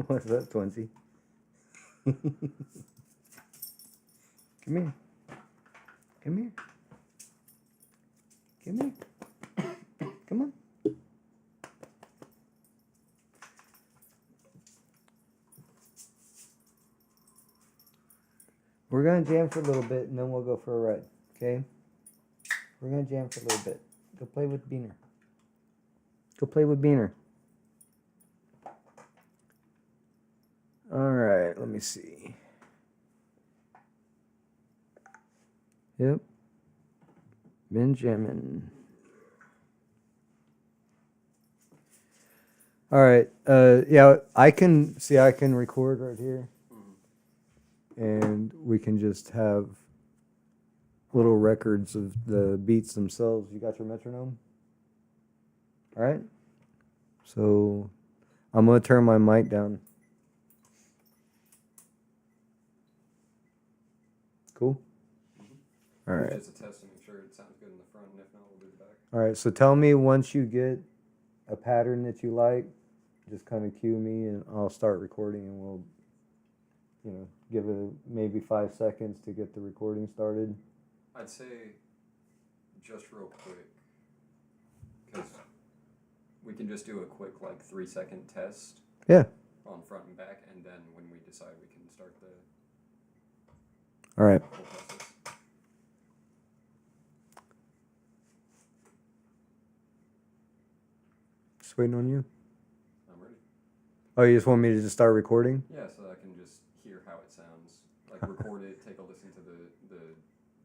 What's that, Twinsy? Come here. Come here. Come here. Come on. We're going to jam for a little bit, and then we'll go for a ride, okay? We're going to jam for a little bit. Go play with Beaner. Go play with Beaner. All right, let me see. Yep. Been jamming. All right. Yeah, I can record right here. And we can just have little records of the beats themselves. You got your metronome? All right. So I'm going to turn my mic down. Cool? All right. Just a test to make sure it sounds good in the front, and if not, we'll do the back. All right. So tell me once you get a pattern that you like, just kind of cue me and I'll start recording and we'll, give it maybe 5 seconds to get the recording started. I'd say just real quick, because we can just do a quick 3-second test. Yeah. On front and back, and then when we decide, we can start the. All right. Whole process. Just waiting on you. I'm ready. Oh, you just want me to just start recording? Yeah, so I can just hear how it sounds. Record it, take a listen to the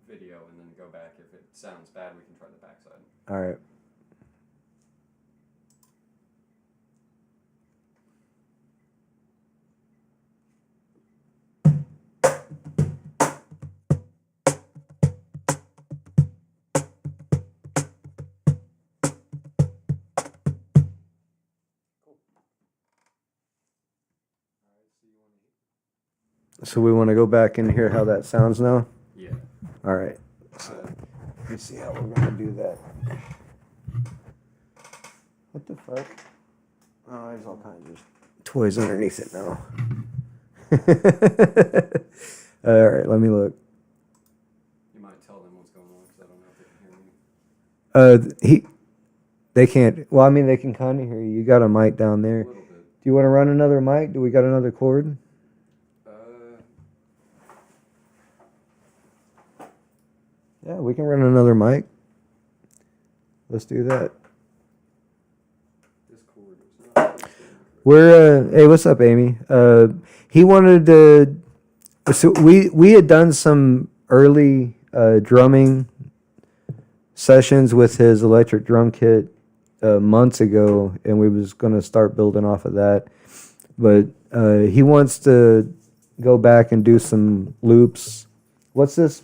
video, and then go back. If it sounds bad, we can try the backside. All right. So we want to go back and hear how that sounds now? Yeah. All right. So let me see how we're going to do that. What the fuck? Oh, there's all kinds of toys underneath it now. All right, let me look. You might tell them what's going on because I don't know if they can hear me. They can't. Well, I mean, they can kind of hear you. You got a mic down there. A little bit. Do you want to run another mic? Do we got another cord? Yeah, we can run another mic. Let's do that. This cord is not. Hey, what's up, Amy? He wanted to. So we had done some early drumming sessions with his electric drum kit months ago, and we was going to start building off of that. But he wants to go back and do some loops. What's this?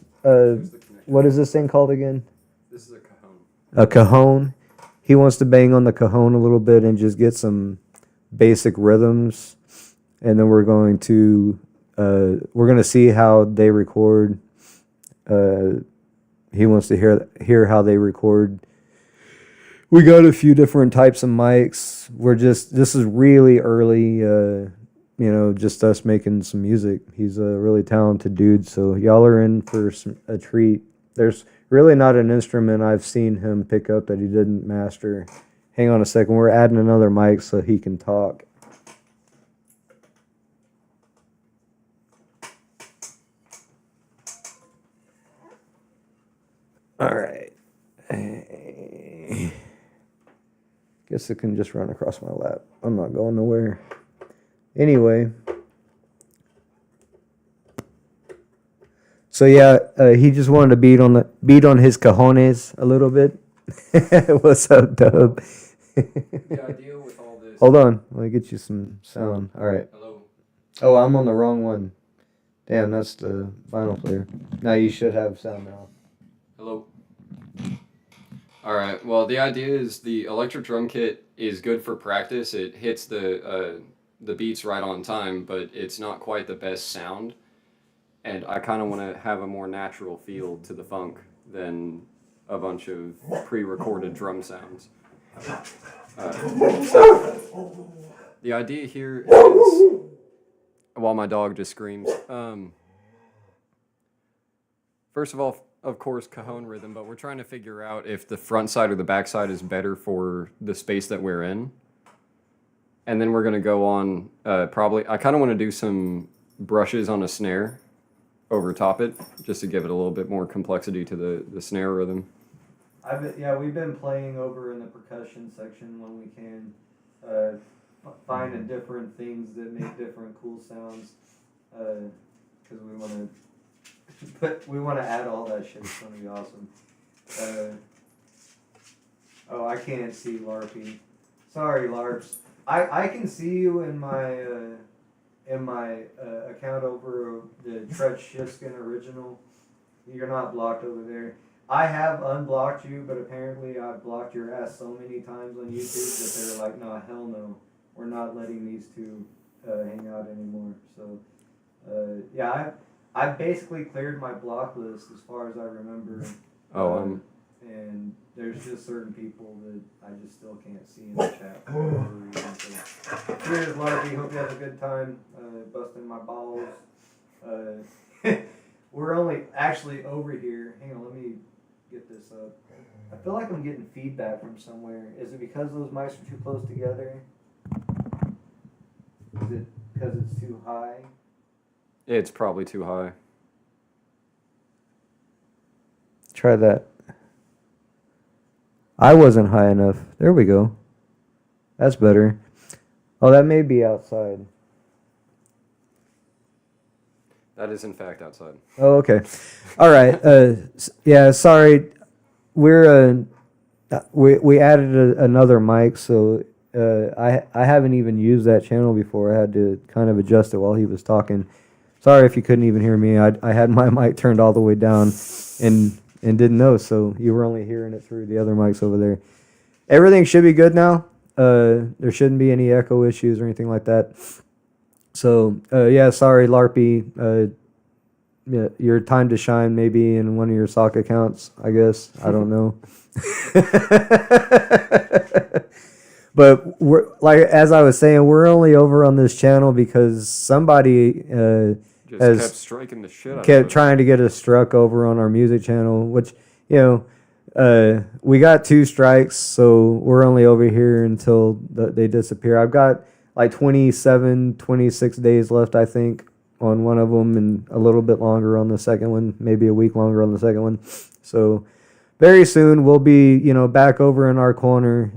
What is this thing called again? This is a cajon. A cajon. He wants to bang on the cajon a little bit and just get some basic rhythms, and then we're going to see how they record. He wants to hear how they record. We got a few different types of mics. This is really early, just us making some music. He's a really talented dude, so y'all are in for a treat. There's really not an instrument I've seen him pick up that he didn't master. Hang on a second, we're adding another mic so he can talk. All right. Guess it can just run across my lap. I'm not going nowhere. Anyway. So yeah, he just wanted to beat on his cojones a little bit. What's up, Dub? The idea with all this. Hold on, let me get you some sound. All right. Hello. Oh, I'm on the wrong one. Damn, that's the vinyl player. Now you should have sound now. Hello. All right. Well, the idea is the electric drum kit is good for practice. It hits the beats right on time, but it's not quite the best sound. And I kind of want to have a more natural feel to the funk than a bunch of pre-recorded drum sounds. The idea here is, while my dog just screams, first of all, of course, cajon rhythm, but we're trying to figure out if the front side or the back side is better for the space that we're in. And then we're going to go on, probably, I kind of want to do some brushes on a snare over top it, just to give it a little bit more complexity to the snare rhythm. We've been playing over in the percussion section when we can, finding different things that make different cool sounds, because we want to add all that shit. It's going to be awesome. I can't see Larpy. Sorry, Larps. I can see you in my account over the Treach Shifskin original. You're not blocked over there. I have unblocked you, but apparently I've blocked your ass so many times on YouTube that they're like, no, hell no. We're not letting these two hang out anymore. So, I've basically cleared my block list as far as I remember. And there's just certain people that I just still can't see in the chat for whatever reason. So, cheers, Larky. Hope you have a good time busting my balls. We're only actually over here. Hang on, let me get this up. I feel like I'm getting feedback from somewhere. Is it because those mics are too close together? Is it because it's too high? It's probably too high. Try that. I wasn't high enough. There we go. That's better. Oh, that may be outside. That is in fact outside. Oh, okay. All right. Sorry. We added another mic, so I haven't even used that channel before. I had to kind of adjust it while he was talking. Sorry if you couldn't even hear me. I had my mic turned all the way down and didn't know, so you were only hearing it through the other mics over there. Everything should be good now. There shouldn't be any echo issues or anything like that. So, sorry, Larpy. Your time to shine maybe in one of your sock accounts, I guess. I don't know. But we're like, as I was saying, we're only over on this channel because somebody kept striking the shit out of kept trying to get us struck over on our music channel, which, we got 2 strikes, so we're only over here until they disappear. I've got like 26 days left, I think, on one of them, and a little bit longer on the second one, maybe a week longer on the second one. So very soon we'll be, back over in our corner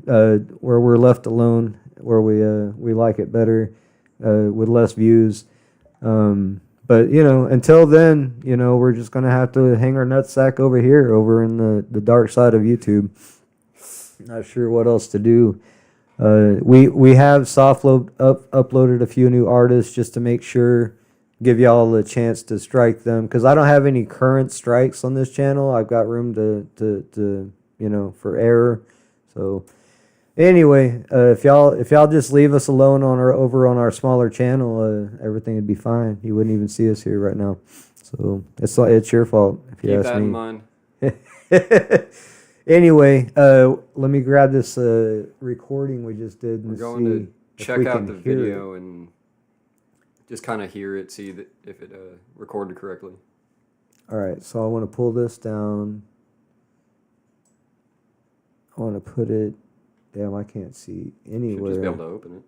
where we're left alone, where we like it better, with less views. But until then, we're just gonna have to hang our nutsack over here, over in the dark side of YouTube. Not sure what else to do. We have uploaded a few new artists just to make sure, give y'all a chance to strike them, because I don't have any current strikes on this channel. I've got room to for error. So anyway, if y'all just leave us alone over on our smaller channel, everything would be fine. You wouldn't even see us here right now. So it's your fault if you ask me. Keep that in mind. Anyway, let me grab this recording we just did. We're going to check out the video and just kind of hear it, see if it recorded correctly. All right, so I want to pull this down. I want to put it. Damn, I can't see anywhere. Should just be able to open it.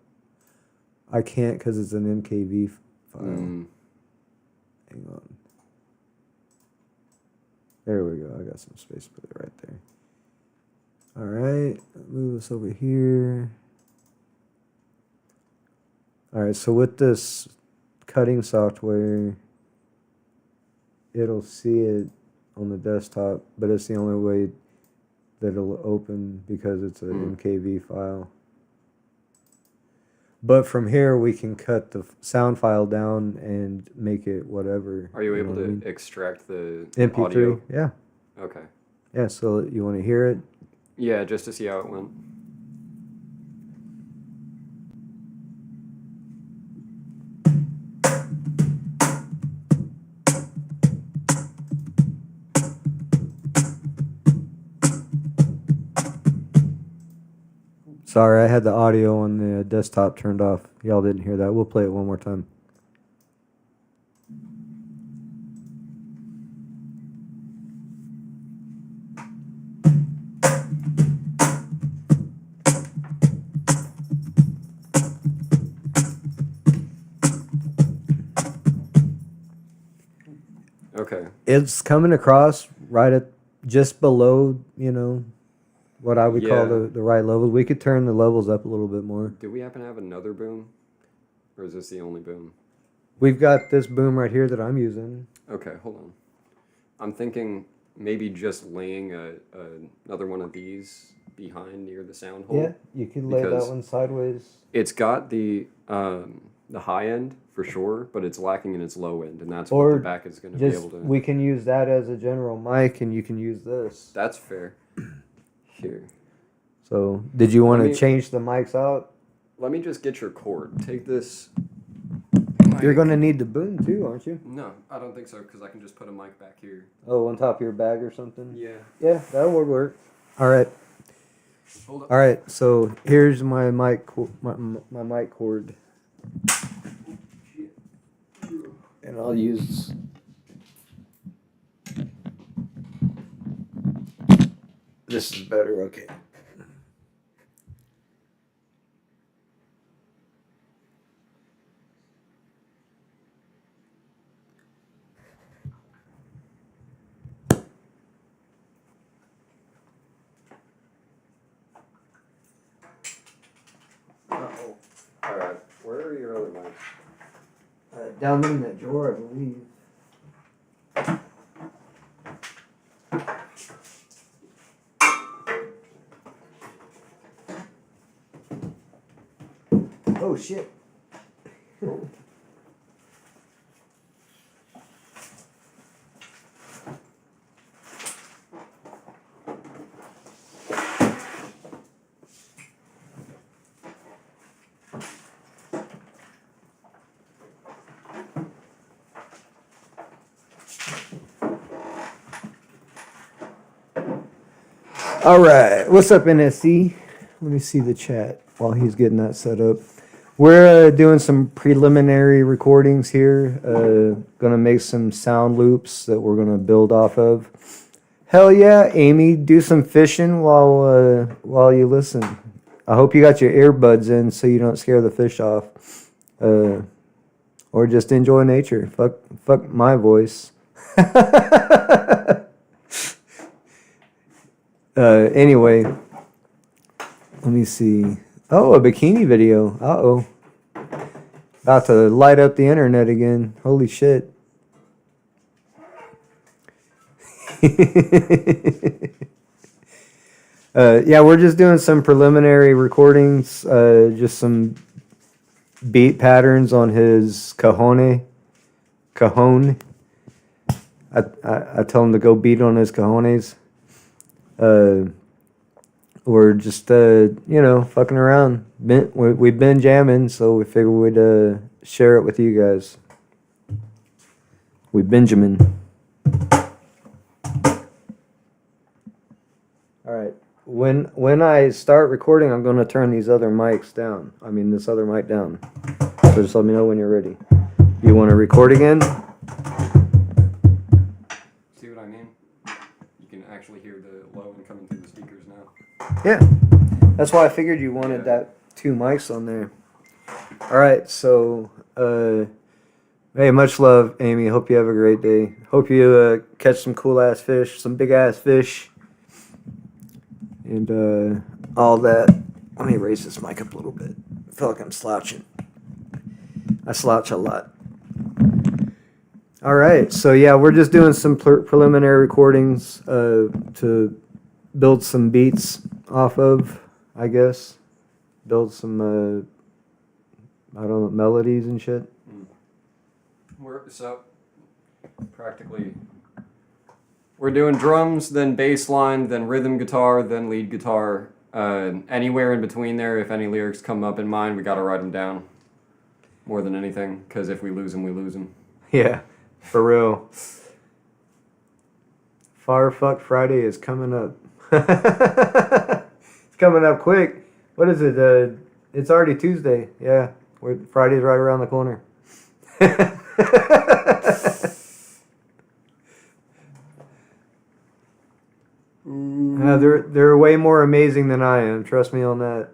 I can't because it's an MKV file. Hang on. There we go. I got some space to put it right there. All right, move this over here. All right, so with this cutting software, it'll see it on the desktop, but it's the only way that it'll open because it's an MKV file. But from here, we can cut the sound file down and make it whatever. Are you able to extract the MP3? audio? Yeah. Okay. Yeah, so you want to hear it? Yeah, just to see how it went. Sorry, I had the audio on the desktop turned off. Y'all didn't hear that. We'll play it one more time. Okay. It's coming across right at just below, what I would call Yeah. the right level. We could turn the levels up a little bit more. Do we happen to have another boom? Or is this the only boom? We've got this boom right here that I'm using. Okay, hold on. I'm thinking maybe just laying another one of these behind near the sound hole. Yeah, you could lay that Because one sideways. it's got the high end for sure, but it's lacking in its low end, and that's Or what the back is going to be Just able to. we can use that as a general mic, and you can use this. That's fair. Here, So, did you want Let to me- change the mics out? let me just get your cord. Take this. You're going to need the boom too, aren't you? No, I don't think so, because I can just put a mic back here. Oh, on top of your bag or something? Yeah. Yeah, that would work. All right. Hold up. All right. So here's my mic, my mic cord, and I'll use. This is better. Okay. Uh-oh. All right. Where are your other mics? Down in that drawer, I believe. Oh shit. All right, what's up, NSC? Let me see the chat while he's getting that set up. We're doing some preliminary recordings here. Gonna make some sound loops that we're gonna build off of. Hell yeah, Amy, do some fishing while you listen. I hope you got your earbuds in so you don't scare the fish off, or just enjoy nature. Fuck my voice. Anyway, let me see. Oh, a bikini video. Uh-oh. About to light up the internet again. Holy shit. Yeah, we're just doing some preliminary recordings, just some beat patterns on his cajon. I tell him to go beat on his cajones. We're just fucking around. We've been jamming, so we figured we'd share it with you guys. We Benjamin. All right. When I start recording, I'm gonna turn these other mics down. I mean, this other mic down. So just let me know when you're ready. You want to record again? See what I mean? You can actually hear the low end coming through the speakers now. Yeah. That's why I figured you wanted that two mics on there. All right. So, hey, much love, Amy. Hope you have a great day. Hope you catch some cool ass fish, some big ass fish, and all that. Let me raise this mic up a little bit. I feel like I'm slouching. I slouch a lot. All right, so yeah, we're just doing some preliminary recordings to build some beats off of, I guess. Build some, I don't know, melodies and shit. We're doing drums, then bass line, then rhythm guitar, then lead guitar. Anywhere in between there, if any lyrics come up in mind, we gotta write them down. More than anything, because if we lose them, we lose them. Yeah, for real. Firefuck Friday is coming up. It's coming up quick. What is it? It's already Tuesday. Yeah, Friday's right around the corner. They're way more amazing than I am. Trust me on that.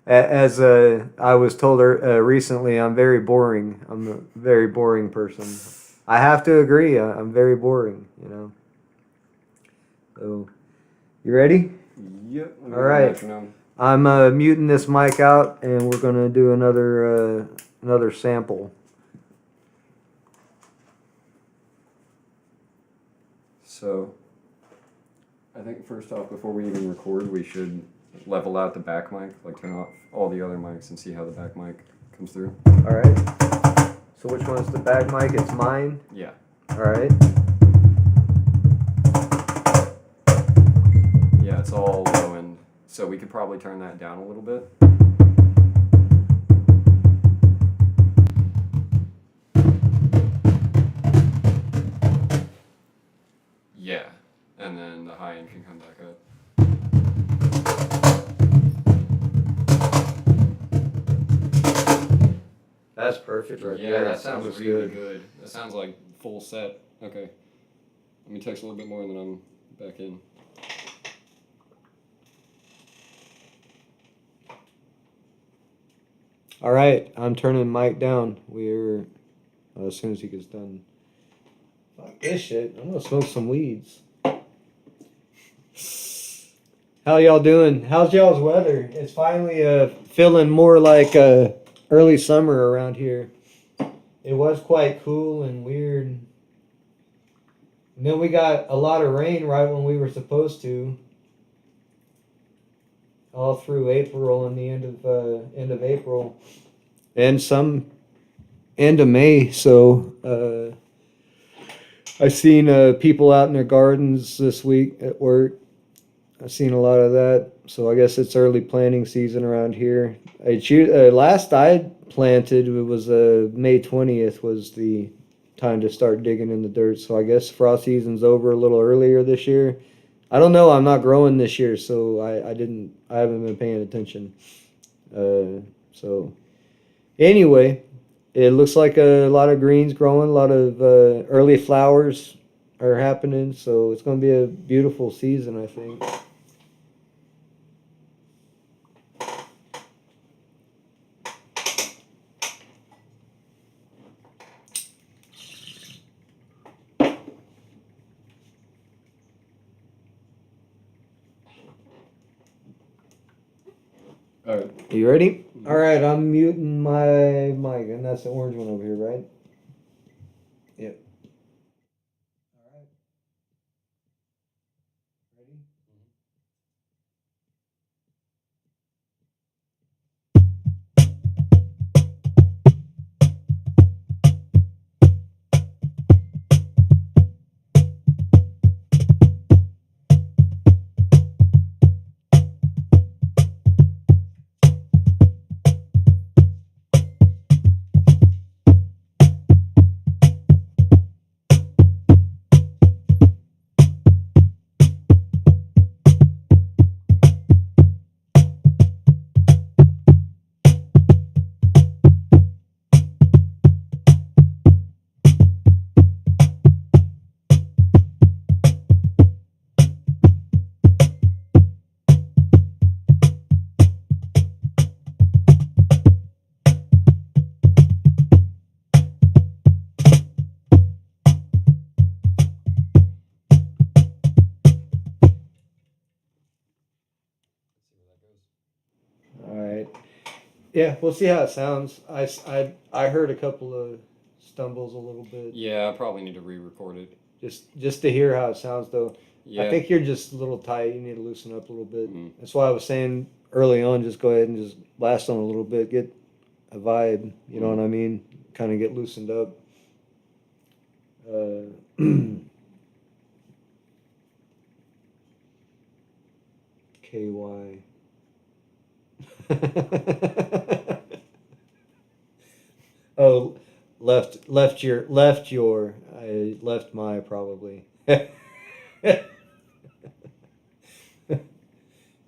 As I was told recently, I'm very boring. I'm a very boring person. I have to agree. I'm very boring. You know. So, you ready? Yep. All right. I'm muting this mic out, and we're gonna do another sample. So, I think first off, before we even record, we should level out the back mic, like turn off all the other mics and see how the back mic comes through. All right. So which one's the back mic? It's mine. Yeah. All right. Yeah, it's all low end, so we could probably turn that down a little bit. Yeah, and then the high end can come back up. That's perfect right Yeah, there. that sounds really good. That sounds like full set. Okay. Let me text a little bit more and then I'm back in. All right, I'm turning mic down. We're as soon as he gets done. Fuck this shit. I'm gonna smoke some weeds. How y'all doing? How's y'all's weather? It's finally feeling more like early summer around here. It was quite cool and weird. And then we got a lot of rain right when we were supposed to. All through April and the end of April, and some end of May. So I've seen people out in their gardens this week at work. I've seen a lot of that. So I guess it's early planting season around here. Last I planted, it was May 20th was the time to start digging in the dirt. So I guess frost season's over a little earlier this year. I don't know. I'm not growing this year, so I haven't been paying attention. So anyway, it looks like a lot of greens growing, a lot of early flowers are happening. So it's going to be a beautiful season, I think. All right. You ready? All right, I'm muting my mic, and that's the orange one over here, right? Yep. All right. Ready? All right. Yeah, we'll see how it sounds. I heard a couple of stumbles a little bit. Yeah, I probably need to re-record it. Just to hear how it sounds, though. Yeah. I think you're just a little tight. You need to loosen up a little bit. Mm. That's why I was saying early on, just go ahead and just blast on a little bit, get a vibe. You know what I mean? Kind of get loosened up. KY. Oh, I left my probably.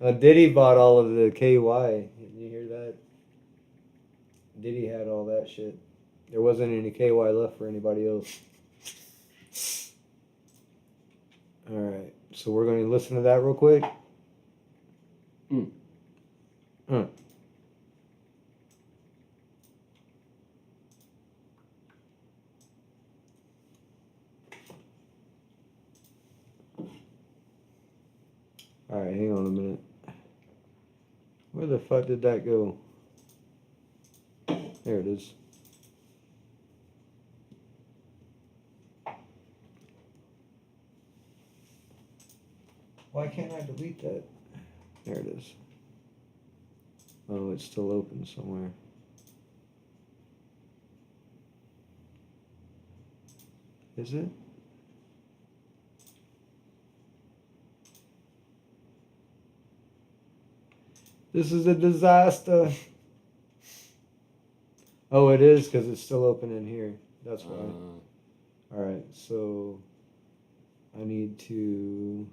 Diddy bought all of the KY. Did you hear that? Diddy had all that shit. There wasn't any KY left for anybody else. All right, so we're going to listen to that real quick. Mm. Mm. All right, hang on a minute. Where the fuck did that go? There it is. Why can't I delete that? There it is. Oh, it's still open somewhere. Is it? This is a disaster. Oh, it is because it's still open in here. That's why. All right, so I need to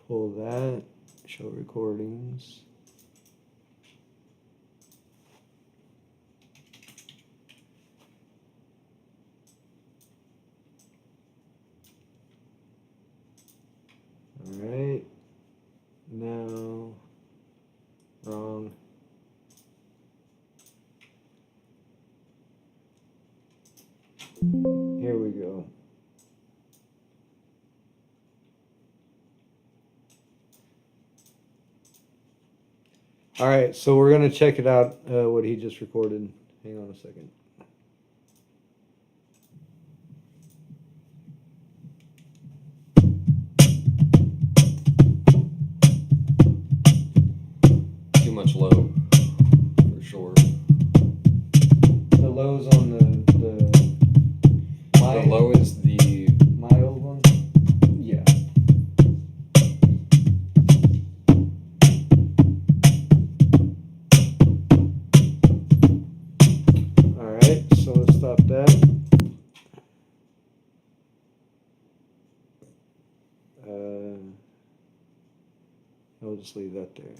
pull that, show recordings. All right, now, wrong. Here we go. All right, so we're gonna check it out, what he just recorded. Hang on a second. Too much low, for sure. The low's on the The low is the my old one. yeah. All right, so let's stop that. I'll just leave that there.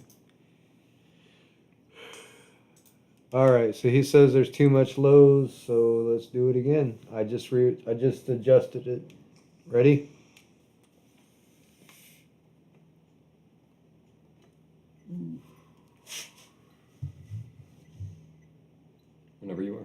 All right, so he says there's too much lows, so let's do it again. I just adjusted it. Ready? Whenever you are.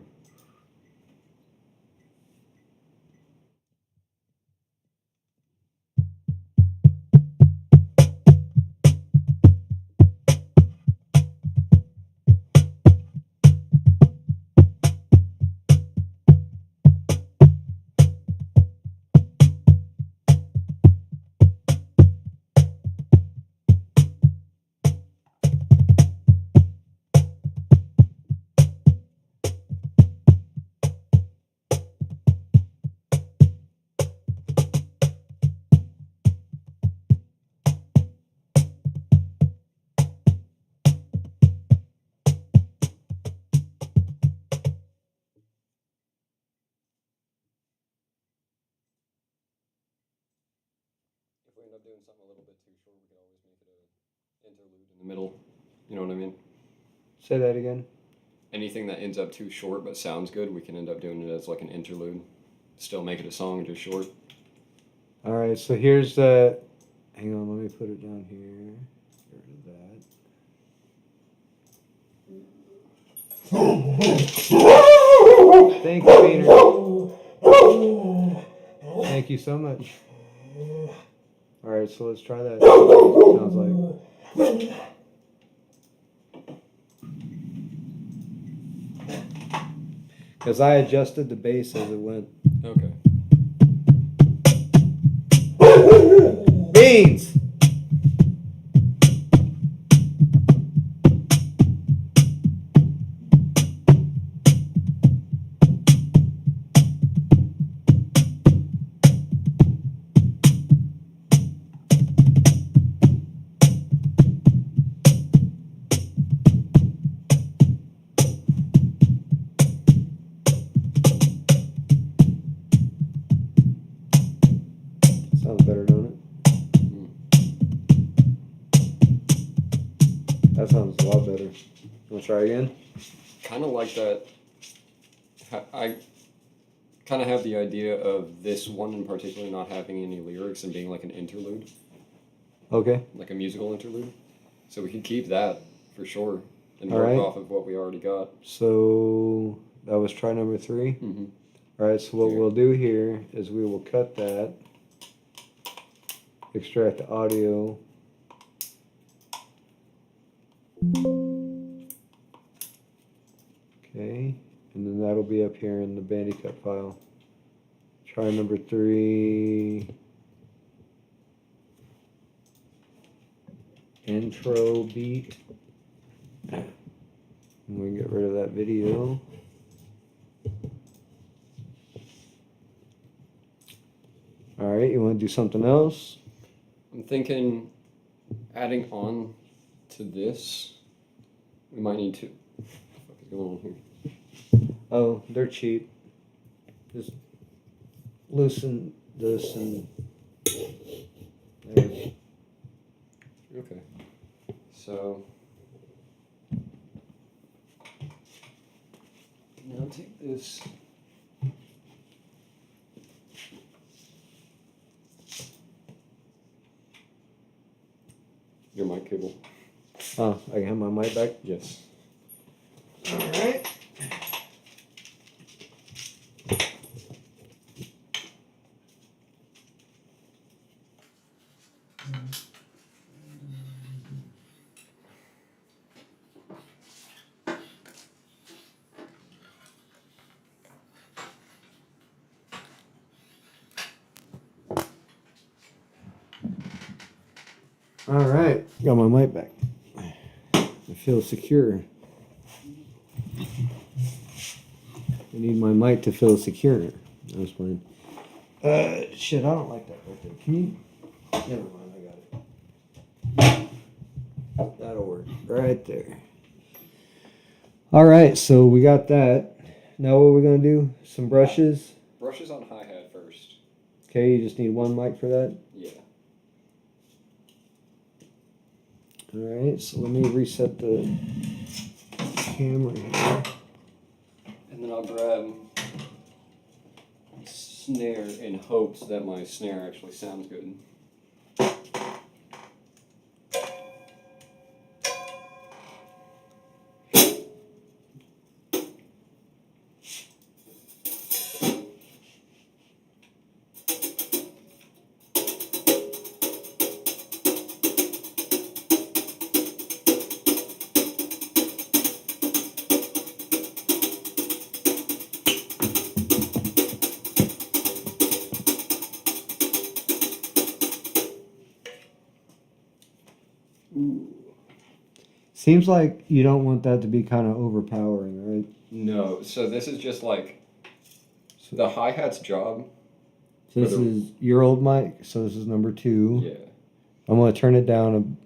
If we end up doing something a little bit too short, we could always make it a interlude in the middle. You know what I mean? Say that again. Anything that ends up too short but sounds good, we can end up doing it as like an interlude. Still make it a song, just short. All right, so here's the. Hang on, let me put it down here. Get rid of that. Thank you, Peter. Thank you so much. All right, so let's try that. Sounds like. Because I adjusted the bass as it went. Okay. Beans! That sounds a lot better. Want to try again? Kind of like that. I kind of have the idea of this one in particular not having any lyrics and being like an interlude, Okay. like a musical interlude. So we could keep that for sure and All work right. off of what we already got. So that was try number 3. Mm-hmm. All right. So what we'll do here is we will cut that, extract the audio. Okay. And then that'll be up here in the Bandicut file. Try number 3. Intro beat. And we can get rid of that video. All right, you want to do something else? I'm thinking adding on to this, we might need to. What the fuck is going on here? Oh, they're cheap. Just loosen this and there. Okay. So now take this. Your mic cable. Oh, I can have my mic back. Yes. All right. All right, got my mic back. I feel secure. I need my mic to feel secure. I was playing. Shit, I don't like that right there. Can you? Never mind, I got it. That'll work right there. All right, so we got that. Now what we're gonna do? Some brushes. Brushes on hi-hat first. Okay, you just need one mic for that. Yeah. All right, so let me reset the camera here. And then I'll grab snare in hopes that my snare actually sounds good. Ooh. Seems like you don't want that to be kind of overpowering, right? No, so this is just like the hi-hat's job. So this is your old mic, so this is number 2. Yeah. I'm going to turn it down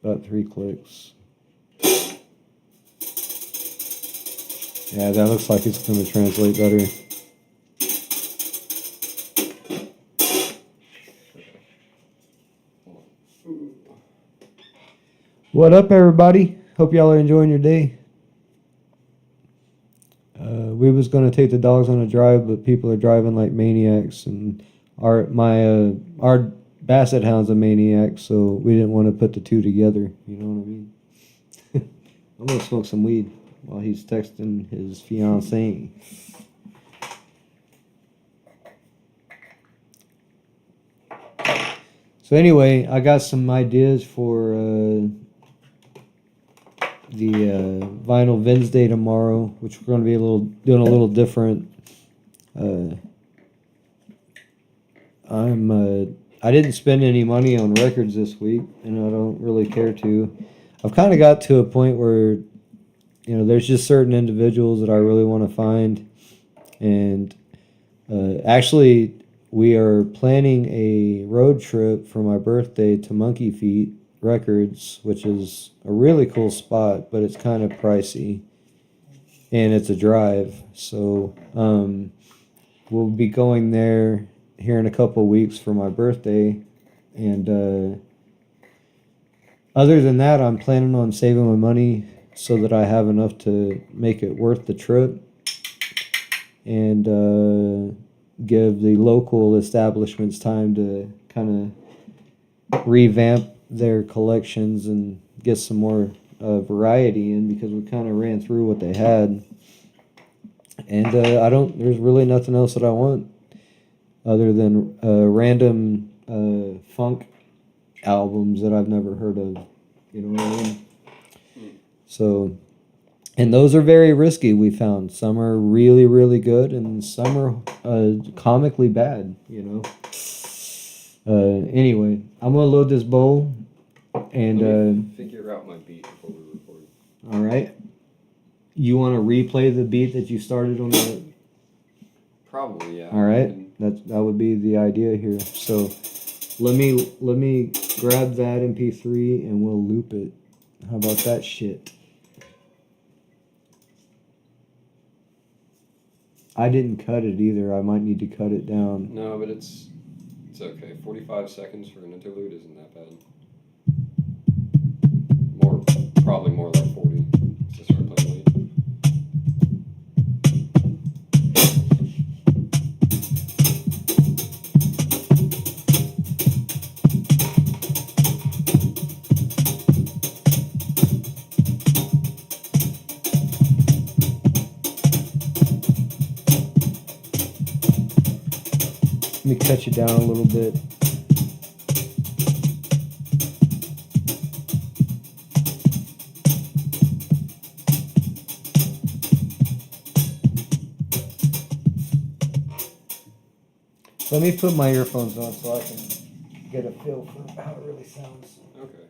about 3 clicks. Yeah, that looks like it's going to translate better. What up, everybody? Hope y'all are enjoying your day. We was going to take the dogs on a drive, but people are driving like maniacs, and our basset hound's a maniac, so we didn't want to put the two together. You know what I mean? I'm going to smoke some weed while he's texting his fiancée. So anyway, I got some ideas for the Vinyl Wednesday tomorrow, which we're going to be doing a little different. I didn't spend any money on records this week, and I don't really care to. I've kind of got to a point where, there's just certain individuals that I really want to find, and actually, we are planning a road trip for my birthday to Monkey Feet Records, which is a really cool spot, but it's kind of pricey, and it's a drive. So we'll be going there here in a couple of weeks for my birthday, and Other than that, I'm planning on saving my money so that I have enough to make it worth the trip and give the local establishments time to kind of revamp their collections and get some more variety in because we kind of ran through what they had. And there's really nothing else that I want other than random funk albums that I've never heard of. You know what I mean? So, and those are very risky, we found. Some are really, really good, and some are comically bad, you know? Anyway, I'm going to load this bowl, and... Let me figure out my beat before we record. All right. You want to replay the beat that you started on the... Probably, yeah. All right. That would be the idea here. So let me grab that MP3 and we'll loop it. How about that shit? I didn't cut it either. I might need to cut it down. No, but it's okay. 45 seconds for an interlude isn't that bad. Probably more like 40 to start playing lead. Let me cut you down a little bit. Let me put my earphones on so I can get a feel for how it really sounds. Okay.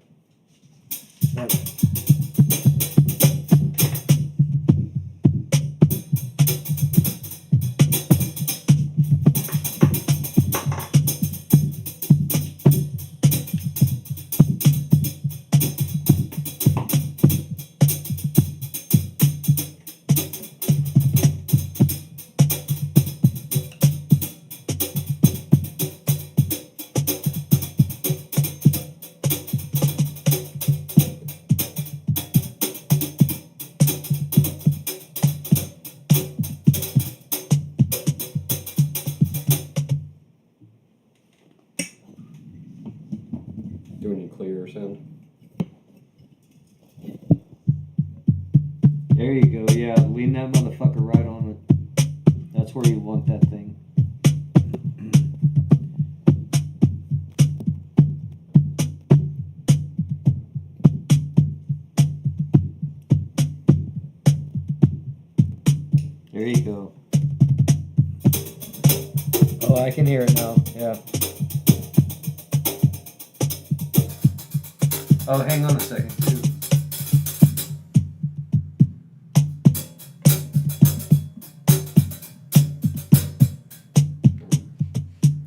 Do we need clearer sound? There you go. Yeah, lean that motherfucker right on it. That's where you want that thing. There you go. Oh, I can hear it now. Yeah. Oh, hang on a second, too.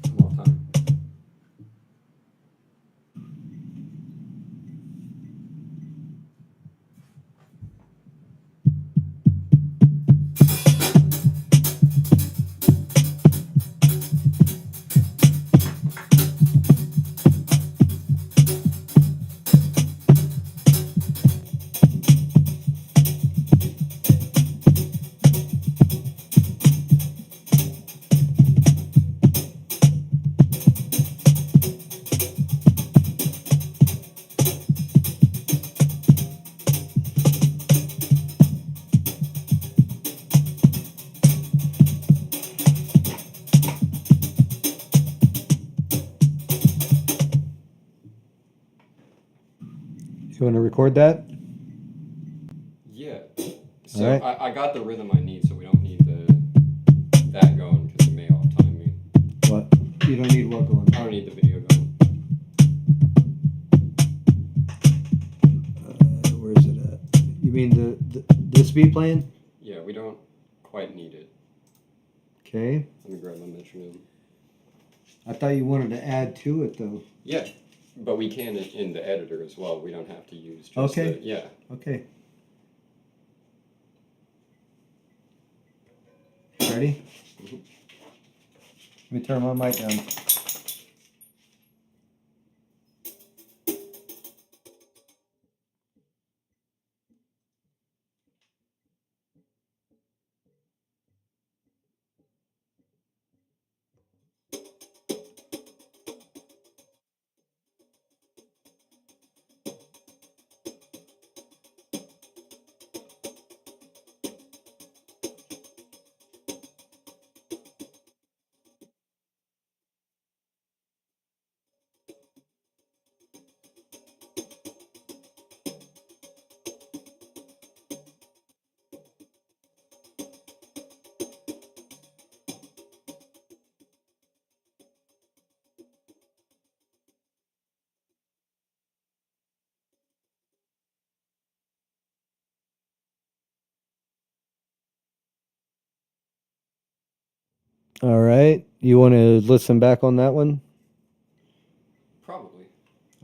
I'm off time. You want to record that? Yeah. So Alright. I got the rhythm I need, so we don't need that going because it may off time me. What? You don't need what going? I don't need the video going. Where's it at? You mean this beat playing? Yeah, we don't quite need it. Okay. Let me grab my metronome. I thought you wanted to add to it though. Yeah, but we can in the editor as well. We don't have to use just Okay. yeah. Okay. Ready? Mhm. Let me turn my mic down. All right. You want to listen back on that one? Probably.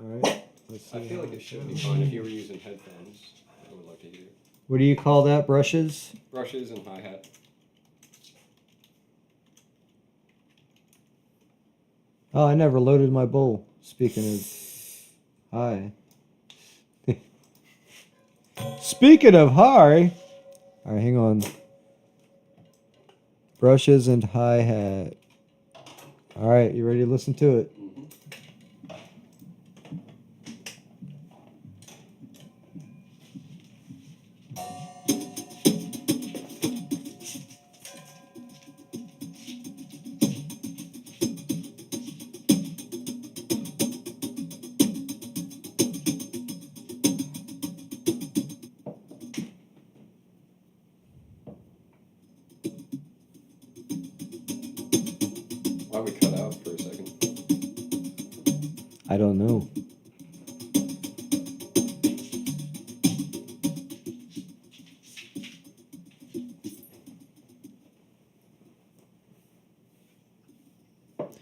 All right. Let's see. I feel like it should be fine if you were using headphones. I would like to hear. What do you call that? Brushes? Brushes and hi-hat. Oh, I never loaded my bowl. Speaking of hi. Speaking of hi. All right, hang on. Brushes and hi-hat. All right, you ready to listen to it? Mm-hmm. Why we cut out for a second? I don't know.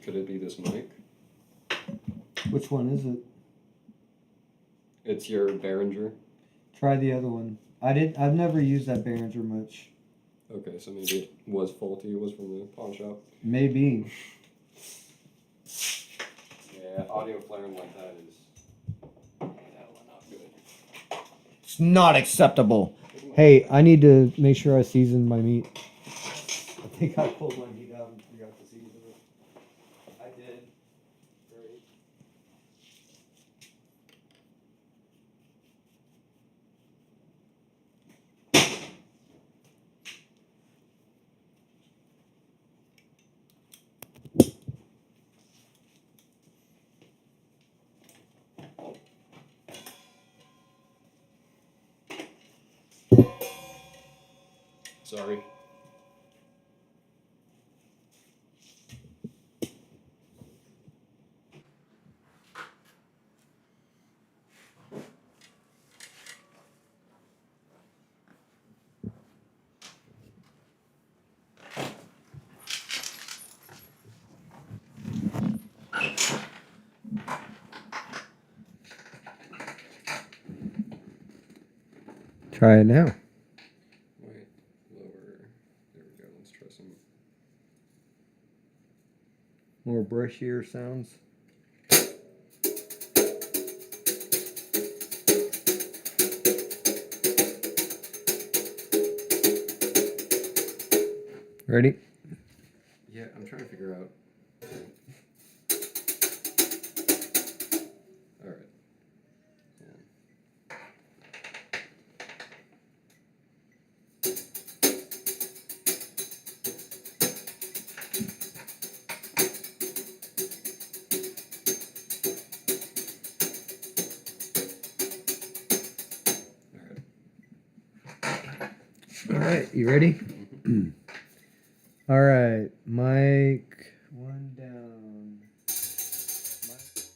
Could it be this mic? Which one is it? It's your Behringer. Try the other one. I've never used that Behringer much. Okay, so maybe it was faulty. It was from the pawn shop. Maybe. Yeah, audio flaring like that is not good. It's not acceptable. Hey, I need to make sure I season my meat. I think I pulled my meat out and forgot to season it. I did. Great. Sorry. Try it now. Wait, lower. There we go. Let's try some. More brushier sounds. Ready? Yeah, I'm trying to figure out. All right. All right, you ready? Mm-hmm. All right, mic one down. Mic two down.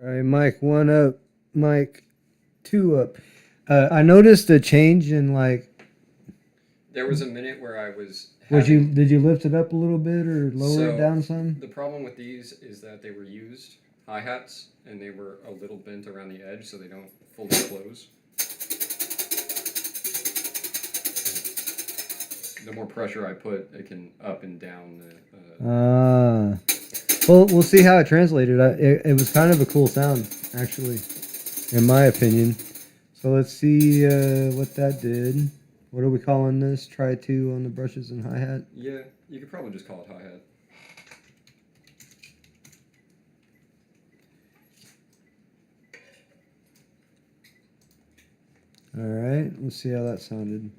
All right, mic one up, mic two up. I noticed a change in like. There was a minute where I was. Did you lift it up a little bit or lower it down some? The problem with these is that they were used hi-hats and they were a little bent around the edge so they don't fully close. The more pressure I put, it can up and down the. Well, we'll see how it translated. It was kind of a cool sound, actually, in my opinion. So let's see what that did. What are we calling this? Try 2 on the brushes and hi-hat? Yeah, you could probably just call it hi-hat. Alright, let's see how that sounded.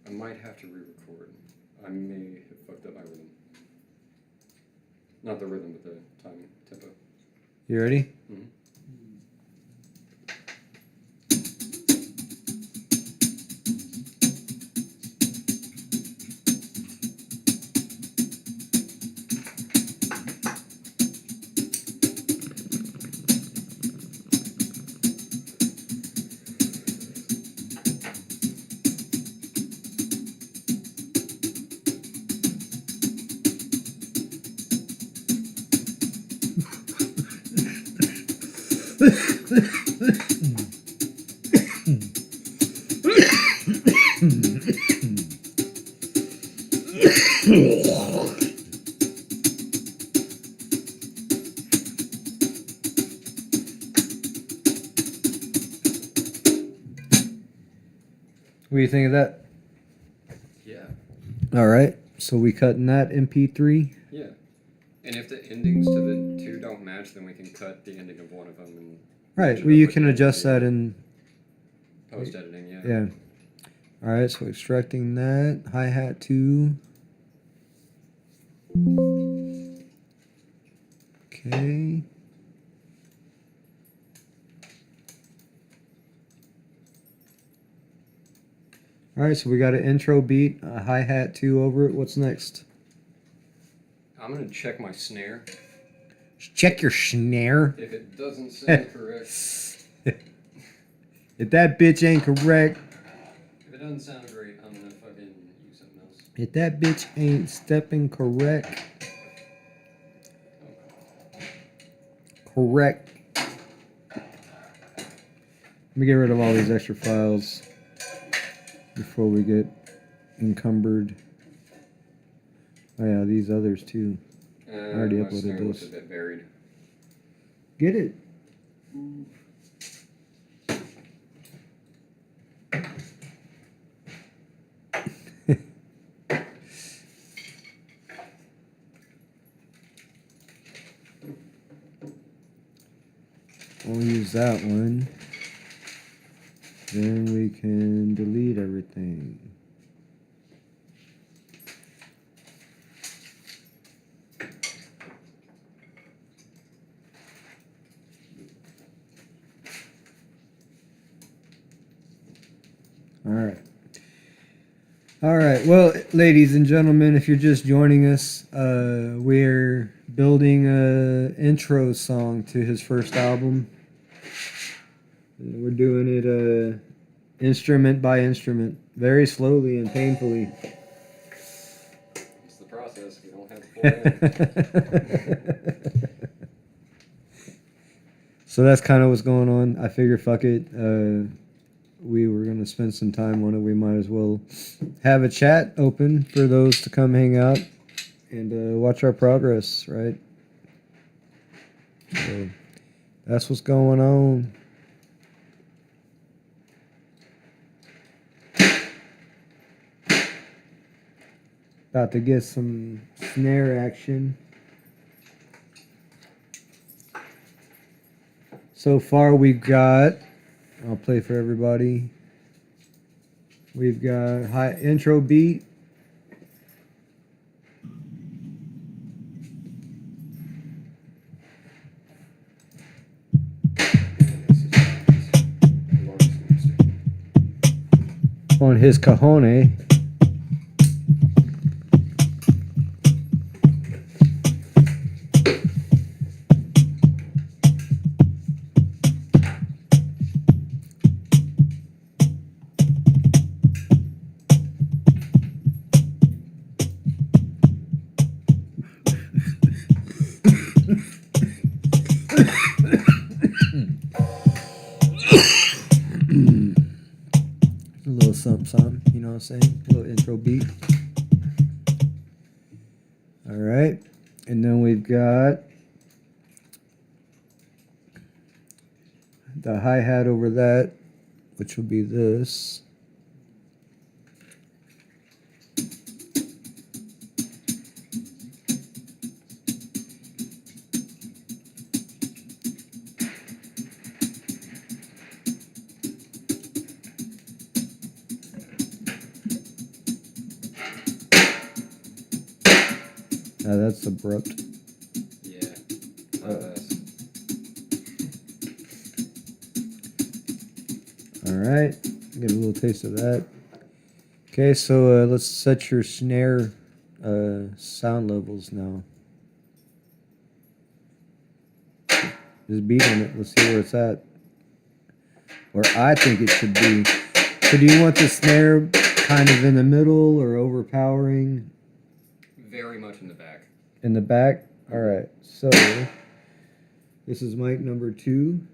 I might have to re-record. I may have fucked up my rhythm. Not the rhythm, but the timing, tempo. You ready? Mm-hmm. What do you think of that? Yeah. Alright, so we cutting that MP3. Yeah. And if the endings to the 2 don't match, then we can cut the ending of one of them and Right, match it well up you with can the adjust that ending. in... Post-editing, yeah. Yeah. Alright, so extracting that. Hi-hat 2. Okay. Alright, so we got an intro beat, a hi-hat 2 over it. What's next? I'm going to check my snare. Check your snare. If it doesn't sound correct. If that bitch ain't correct, If it doesn't sound great, I'm going to fucking use something else. if that bitch ain't stepping correct, correct. Let me get rid of all these extra files before we get encumbered. Oh yeah, these others too. I already My uploaded snare looks those. a bit buried. Get it. We'll use that one. Then we can delete everything. All right. All right. Well, ladies and gentlemen, if you're just joining us, we're building a intro song to his first album. We're doing it instrument by instrument, very slowly and painfully. It's the process. You don't have to pull it in. So that's kind of what's going on. I figured, fuck it. We were going to spend some time on it. We might as well have a chat open for those to come hang out and watch our progress, right? So that's what's going on. About to get some snare action. So far we've got, I'll play for everybody. We've got high intro beat. On his cajone. A little something, you know what I'm saying? A little intro beat. All right. And then we've got the hi-hat over that, which will be this. Now that's abrupt. Yeah. That's All right, get a little taste of that. Okay, so let's set your snare sound levels now. Just beat on it. Let's see where it's at. Where I think it should be. So do you want the snare kind of in the middle or overpowering? very much in the back. In the back? All right. So this is mic number 2.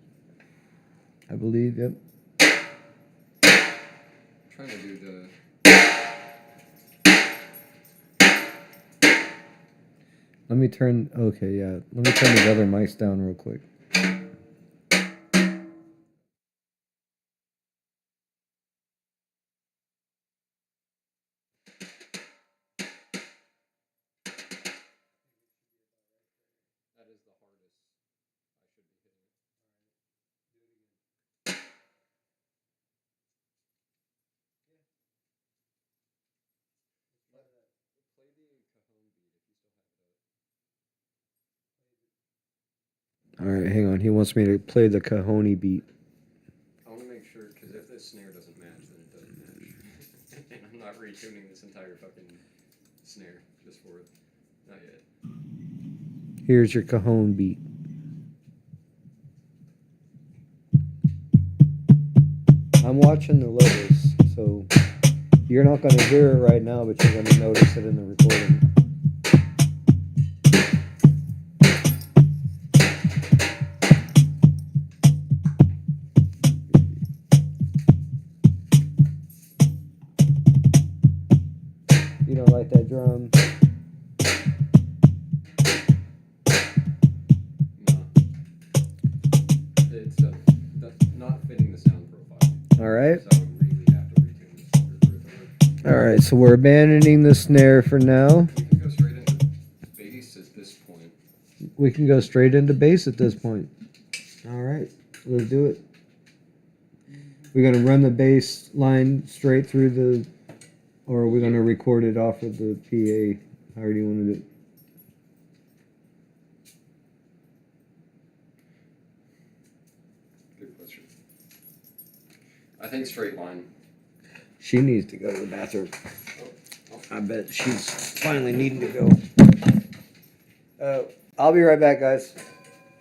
I believe, yep. I'm trying to do the... Let me turn, okay, yeah. Let me turn the other mics down real quick. That is the hardest I should be hitting it. Play the cajon beat if you still have it up. All right, hang on. He wants me to play the Cajon beat. I want to make sure, because if this snare doesn't match, then it doesn't match. And I'm not retuning this entire fucking snare just for it. Not yet. Here's your Cajon beat. I'm watching the levels, so you're not going to hear it right now, but you're going to notice it in the recording. You don't like that drum? No. It's that's not fitting the sound profile. All right. So I would really have to retune this snare for it to work. All right, so we're abandoning the snare for now. We can go straight into bass at this point. We can go straight into bass at this point. All right, let's do it. We're going to run the bass line straight through the, or are we going to record it off of the PA? How do you want to do it? Good question. I think straight line. She needs to go to the bathroom. I bet she's finally needing to go. I'll be right back, guys.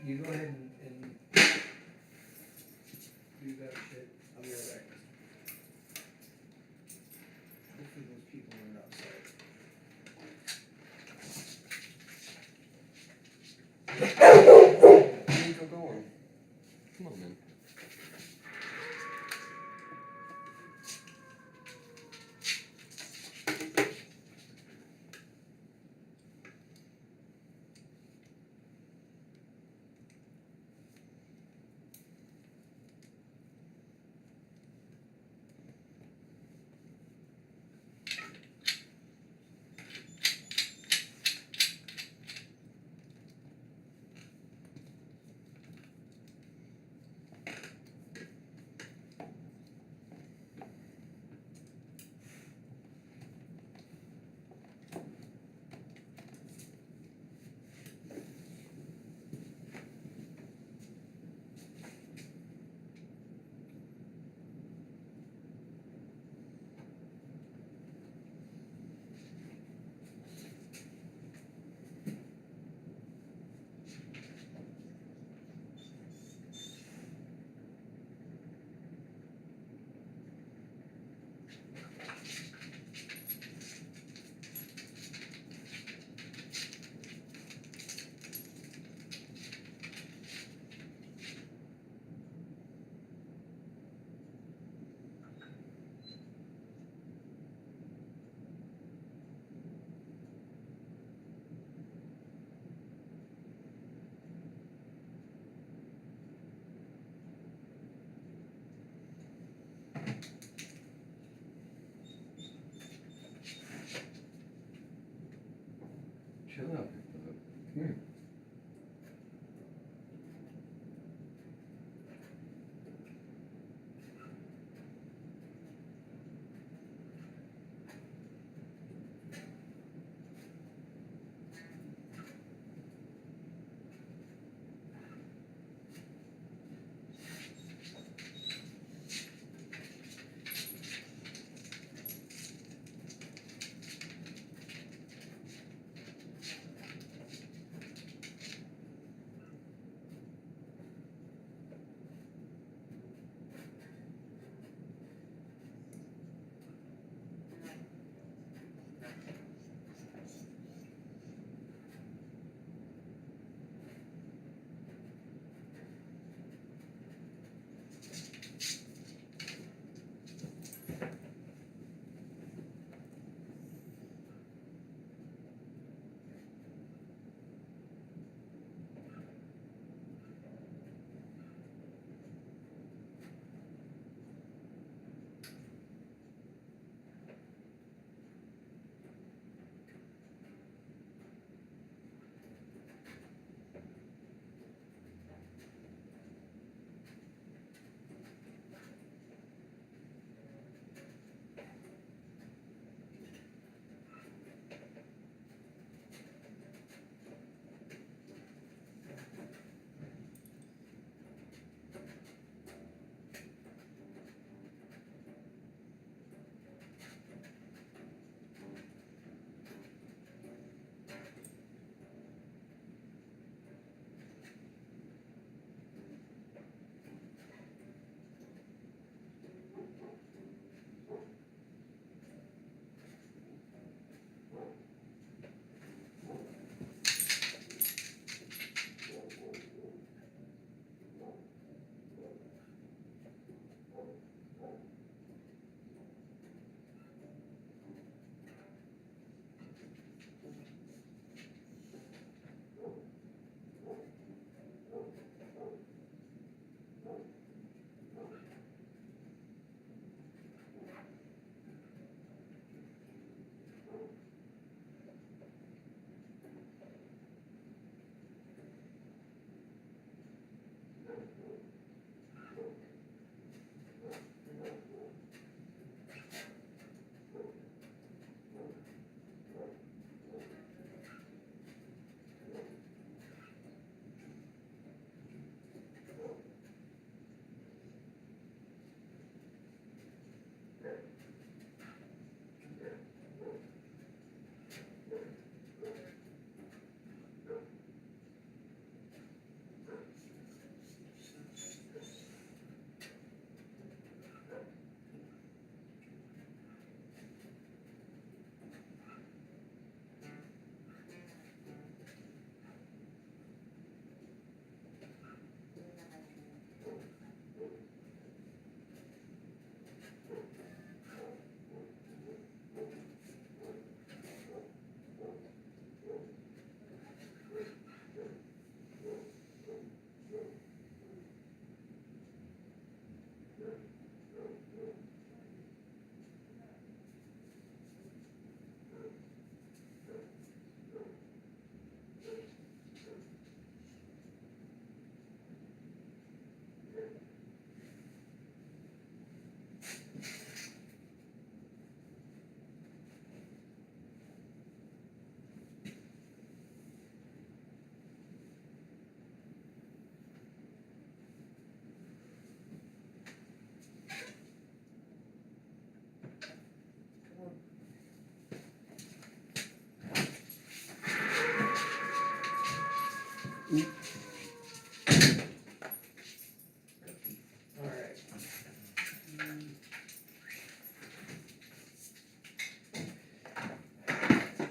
You go ahead and do that shit. I'll be right back. Hopefully those people aren't outside. Go on. Come on, man.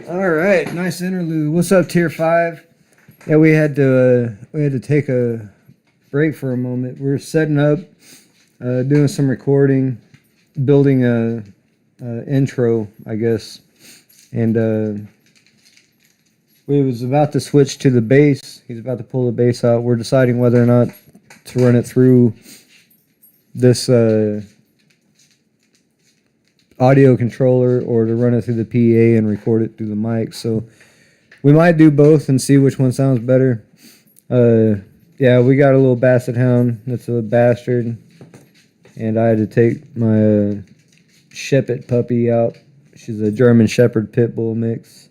All right, nice interlude. What's up, Tier 5? Yeah, we had to take a break for a moment. We're setting up, doing some recording, building a intro, I guess, and we was about to switch to the bass. He's about to pull the bass out. We're deciding whether or not to run it through this audio controller or to run it through the PA and record it through the mic. So we might do both and see which one sounds better. Yeah, we got a little basset hound that's a bastard, and I had to take my Shepherd puppy out. She's a German Shepherd pit bull mix.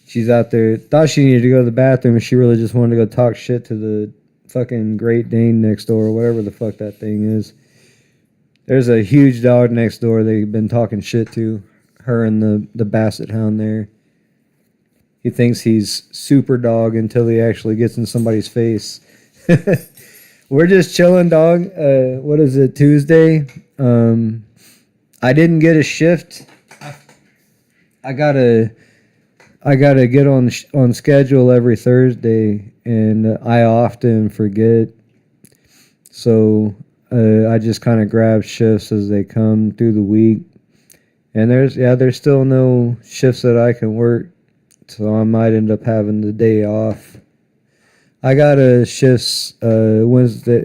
She's out there. Thought she needed to go to the bathroom, and she really just wanted to go talk shit to the fucking Great Dane next door, or whatever the fuck that thing is. There's a huge dog next door they've been talking shit to. Her and the basset hound there. He thinks he's super dog until he actually gets in somebody's face. We're just chilling, dog. What is it, Tuesday? I didn't get a shift. I gotta get on schedule every Thursday, and I often forget. So I just kind of grab shifts as they come through the week. And there's still no shifts that I can work, so I might end up having the day off. I got shifts Wednesday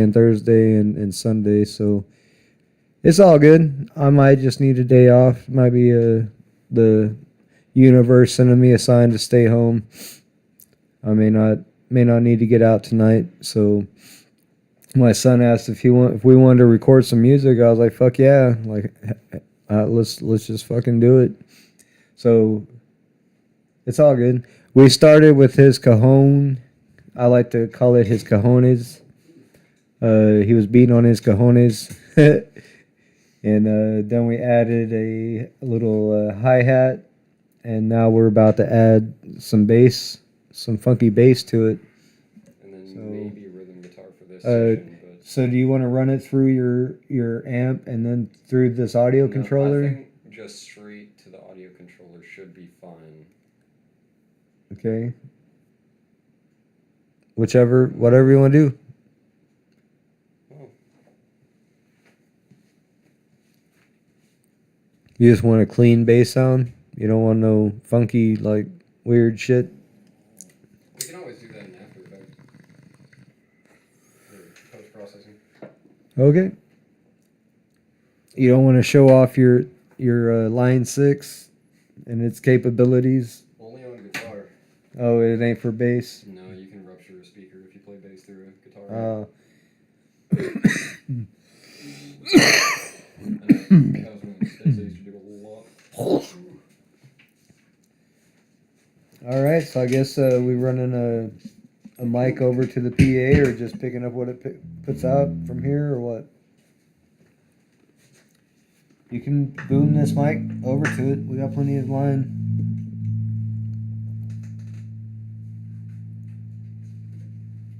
and Thursday and Sunday, so it's all good. I might just need a day off. Might be the universe sending me a sign to stay home. I may not need to get out tonight. So my son asked if we wanted to record some music. I was like, fuck yeah, like let's just fucking do it. So it's all good. We started with his cajon. I like to call it his cojones. He was beating on his cojones. And then we added a little hi-hat. And now we're about to add some bass, some funky bass to it. And then maybe rhythm guitar for this section. But so do you want to run it through your amp and then through this audio controller? I think just straight to the audio controller should be fine. Okay. Whatever you want to do. Oh. You just want a clean bass sound? You don't want no funky, like, weird shit? We can always do that in After Effects. Post-processing. Okay. You don't want to show off your Line 6 and its capabilities? Only on guitar. Oh, it ain't for bass? No, you can rupture a speaker if you play bass through a guitar. That was one of the mistakes I used to do a lot. All right, so I guess we running a mic over to the PA, or just picking up what it puts out from here, or what? You can boom this mic over to it. We got plenty of line.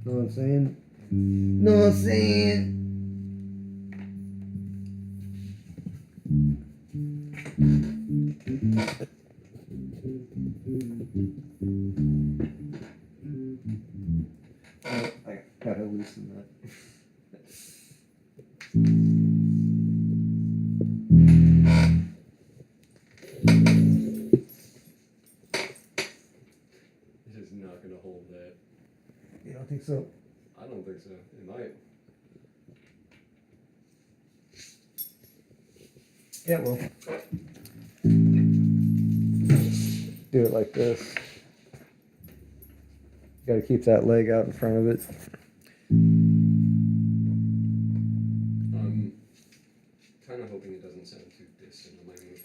Know what I'm saying? Know what I'm saying? I gotta loosen that. It is not going to hold that. You don't think so? I don't think so. It might. Yeah, well. Do it like this. Got to keep that leg out in front of it. I'm kind of hoping it doesn't sound too distant. I might move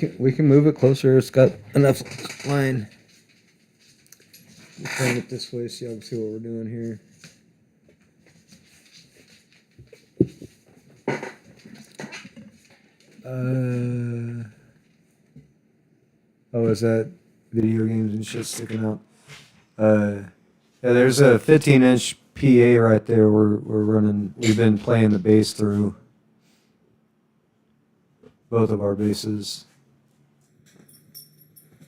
it. We can move it closer. It's got enough line. Let's turn it this way so y'all can see what we're doing here. Oh, is that video games and shit sticking out? Yeah, there's a 15-inch PA right there. We're running. We've been playing the bass through both of our basses.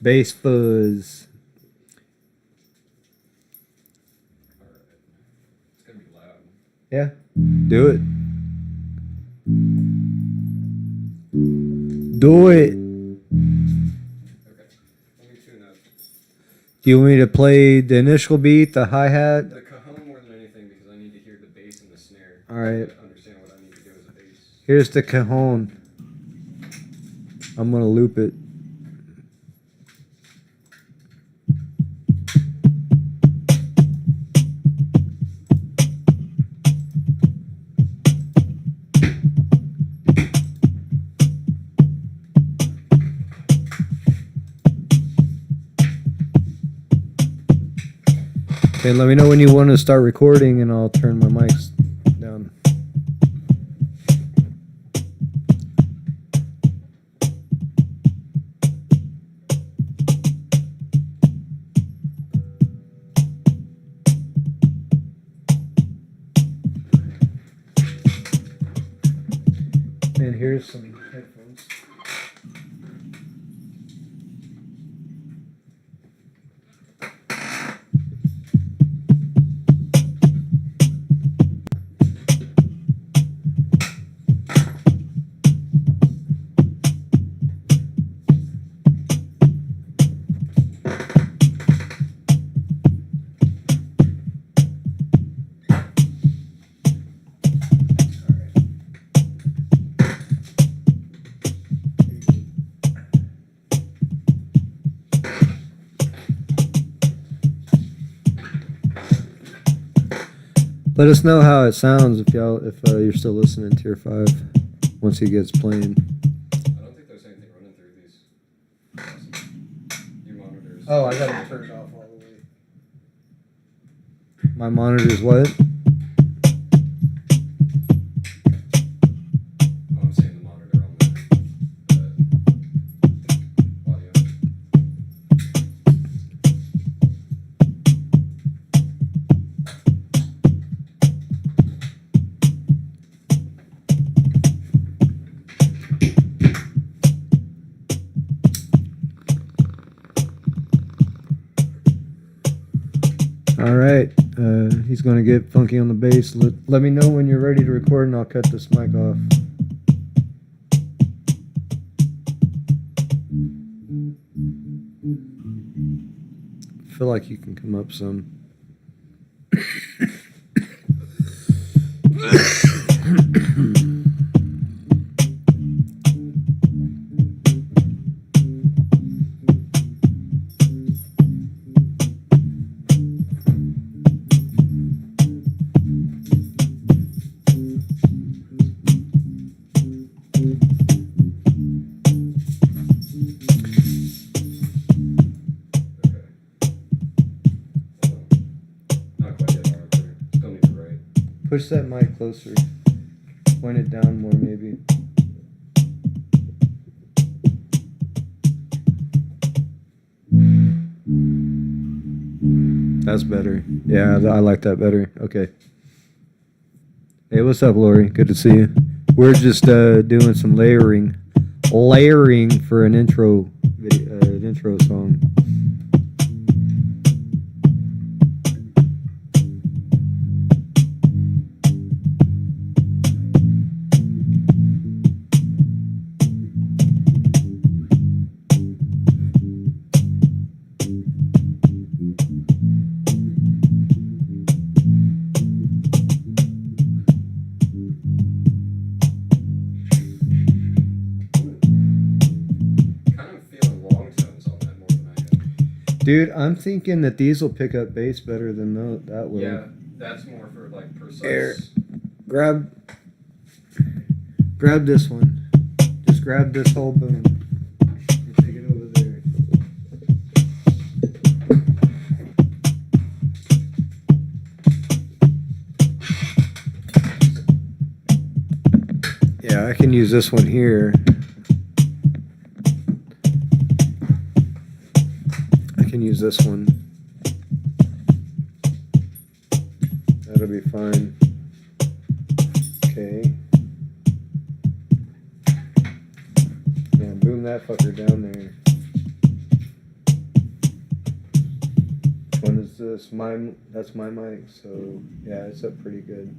Bass fuzz. Alright. It's gonna be loud. Yeah. Do it. Do it. Okay. Let me tune up. Do you want me to play the initial beat, the hi-hat? The cajon more than anything because I need to hear the bass and the snare. All right. To understand what I need to do as a bass. Here's the cajon. I'm going to loop it. Okay, let me know when you want to start recording and I'll turn my mics down. And here's some headphones. Let us know how it sounds if you're still listening to Tier 5 once he gets playing. I don't think there's anything running through these. Your monitors. Oh, I gotta turn it off all the way. My monitor's what? Oh, I'm saying the monitor on the audio. All right, he's gonna get funky on the bass. Let me know when you're ready to record, and I'll cut this mic off. I feel like you can come up some. Not quite yet, monitor. Still need to write. Push that mic closer. Point it down more, maybe. That's better. Yeah, I like that better. Okay. Hey, what's up, Lori? Good to see you. We're just doing some layering for an intro video, an intro song. Kind of feeling long tones on that more than I am. Dude, I'm thinking that these will pick up bass better than that will. Yeah, that's more for like precise. Here. Grab this one. Just grab this whole boom. And take it over there. Yeah, I can use this one here. I can use this one. That'll be fine. Okay. Yeah, boom that fucker down there. that's my mic, so yeah, it's up pretty good.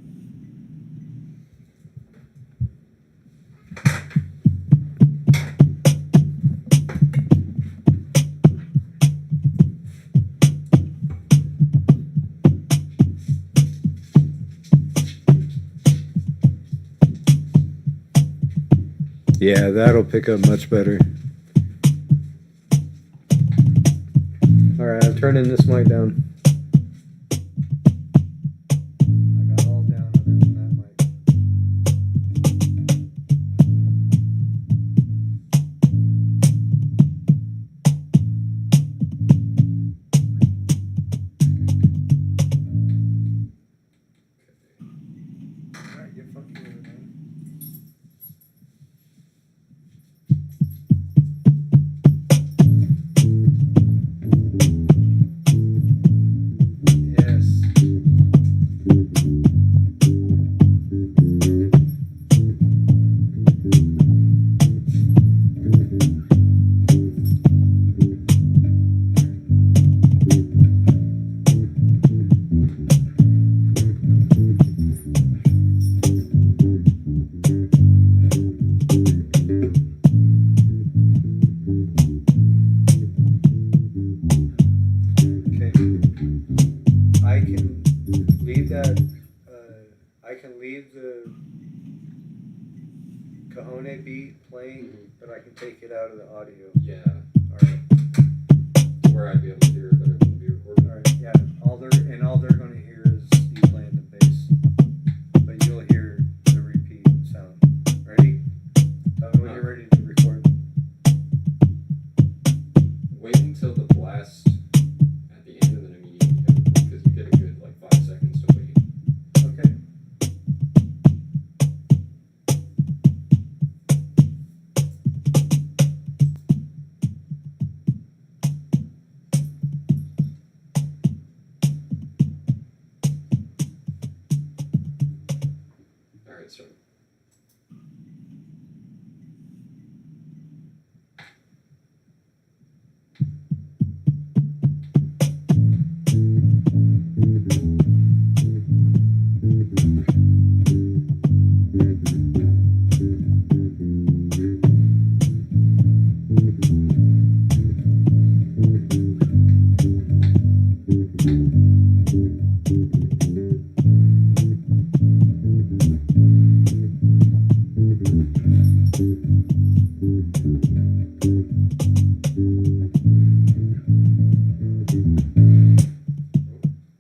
Yeah, that'll pick up much better. Alright, I'm turning this mic down. I got all down other than that mic. Alright, get funky with it, man. I can leave the Cajon beat playing, but I can take it out of the audio. Yeah. Alright. Where I'd be able to hear it better than be recorded. Alright, yeah. All they're gonna hear is you playing the bass. But you'll hear the repeat sound. Ready? Tell me when you're ready to record. Wait until the blast at the end and then immediately hit it, because you get a good 5 seconds to wait. Okay. Alright, so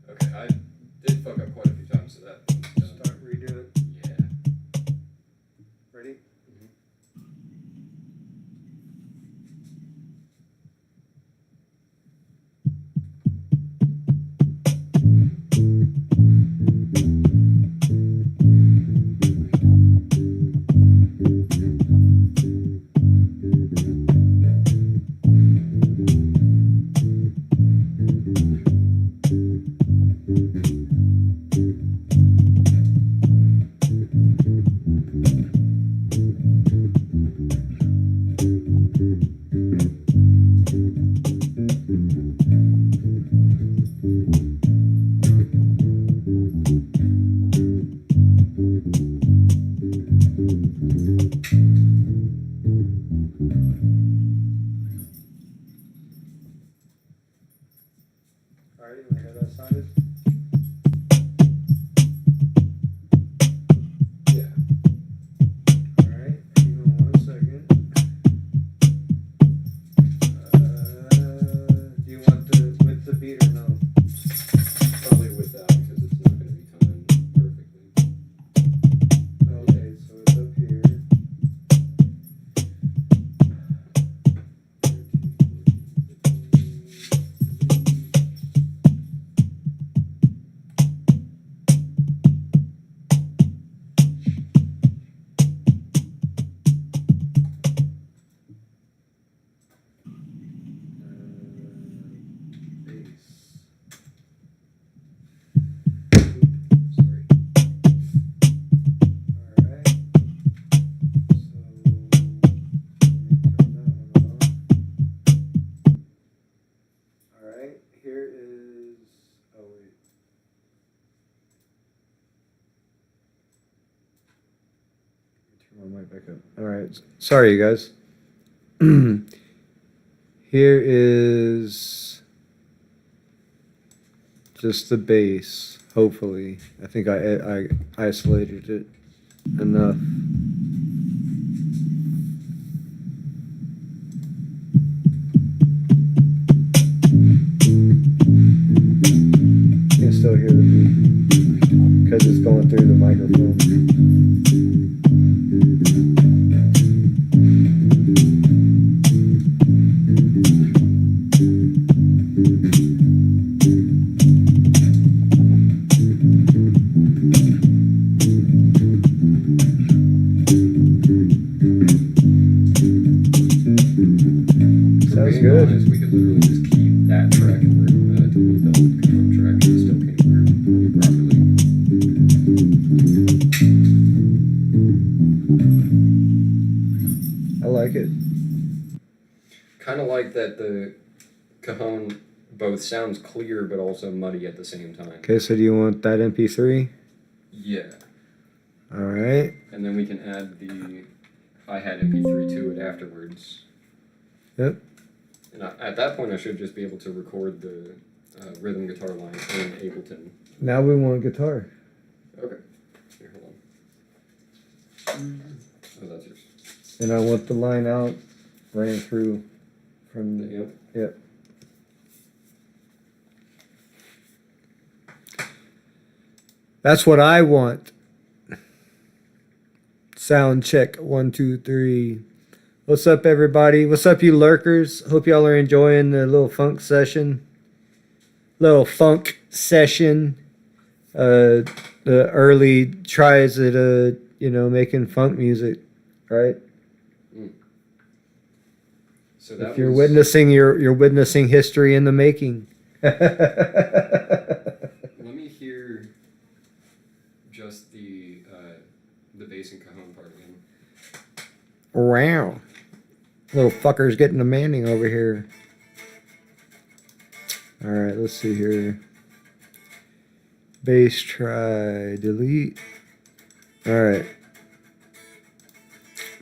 okay, I did fuck up quite a few times, so that Start, redo it. yeah. Ready? Alright, you wanna hear that sounded? Yeah. Alright, hang on 1 second. Do you want with the beat or no? Probably without, because it's not going to be timed perfectly. Okay, so it's up here. back up. All right. Sorry, you guys. Here is just the bass. Hopefully, I think I isolated it enough. You can still hear the beat because it's going through the microphone. Sounds Being good. honest, we could literally just keep that track and delete the old Cajon track and it still came through properly. I like it. Kind of like that the Cajon both sounds clear but also muddy at the same time. Okay, so do you want that MP3? Yeah. All right. And then we can add the hi-hat MP3 to it afterwards. Yep. And at that point, I should just be able to record the rhythm guitar line in Ableton. Now we want guitar. Okay. Here, hold on. Oh, that's yours. And I want the line out, ran through from the. Yep. Yep. That's what I want. Sound check. 1, 2, 3. What's up, everybody? What's up, you lurkers? Hope y'all are enjoying the little funk session. The early tries at making funk music, right? So that If you're you're witnessing history in the making. Let me hear just the bass and cajon part again. Wow. Little fucker's getting demanding over here. Alright, let's see here. Bass try, delete. Alright.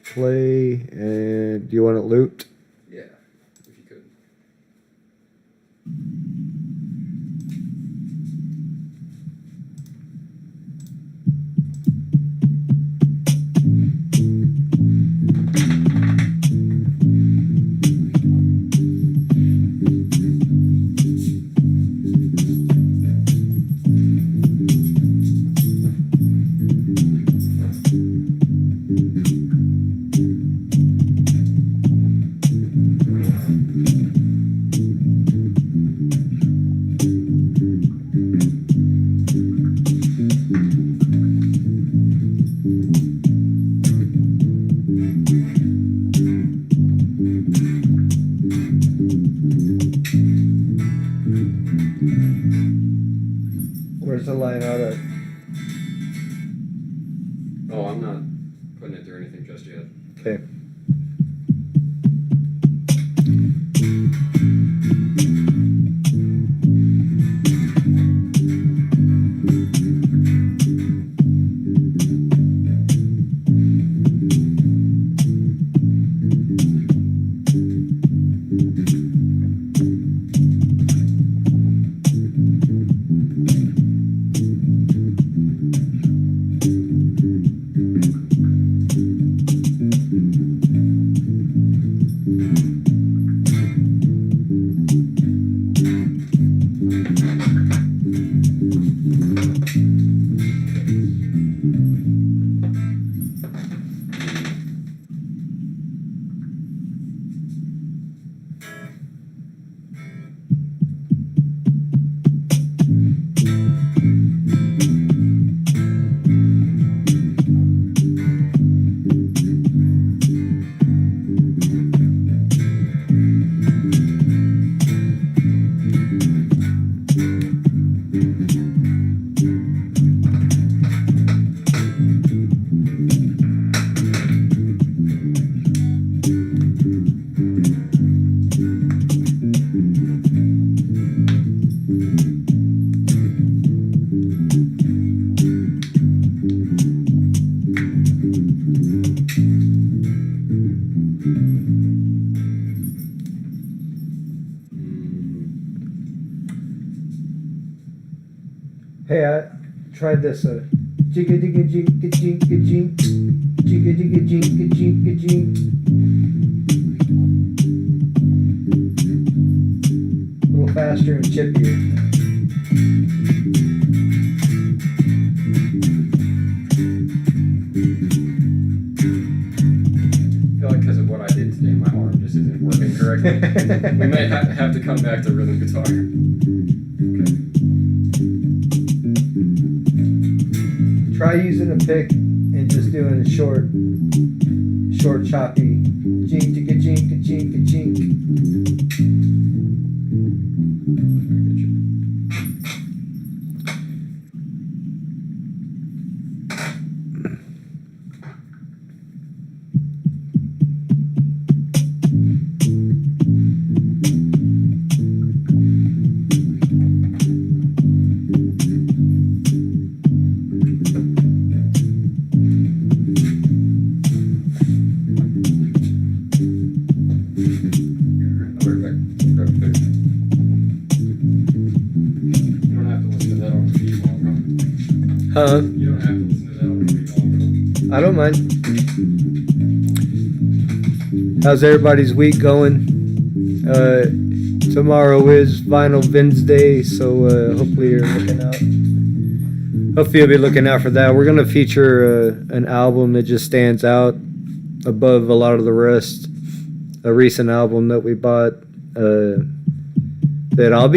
Play, and do you want it looped? Yeah, if you could. Where's the line out at? Oh, I'm not putting it through anything just yet. Okay. Hey, I tried this. Jigga digga jinka jinka jink. Jigga digga jinka jinka jink. A little faster and chippier. I feel like because of what I did today, my arm just isn't working correctly. We may have to come back to rhythm guitar. Okay. Try using a pick and just doing a short choppy jink jink jink jink jink. Huh? You don't have to listen to that on repeat long. I don't mind. How's everybody's week going? Tomorrow is Vinyl Wednesday, so hopefully you're looking out. Hopefully you'll be looking out for that. We're gonna feature an album that just stands out above a lot of the rest. A recent album that we bought. That I'll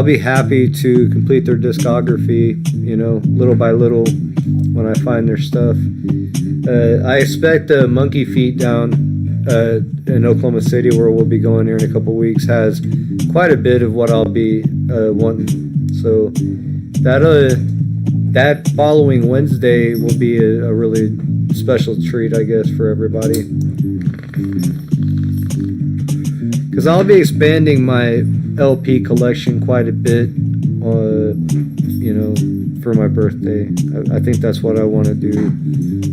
be happy to complete their discography, you know, little by little when I find their stuff. I expect Monkey Feet down in Oklahoma City, where we'll be going here in a couple weeks, has quite a bit of what I'll be wanting. So that following Wednesday will be a really special treat, I guess, for everybody. Because I'll be expanding my LP collection quite a bit, you know, for my birthday. I think that's what I want to do.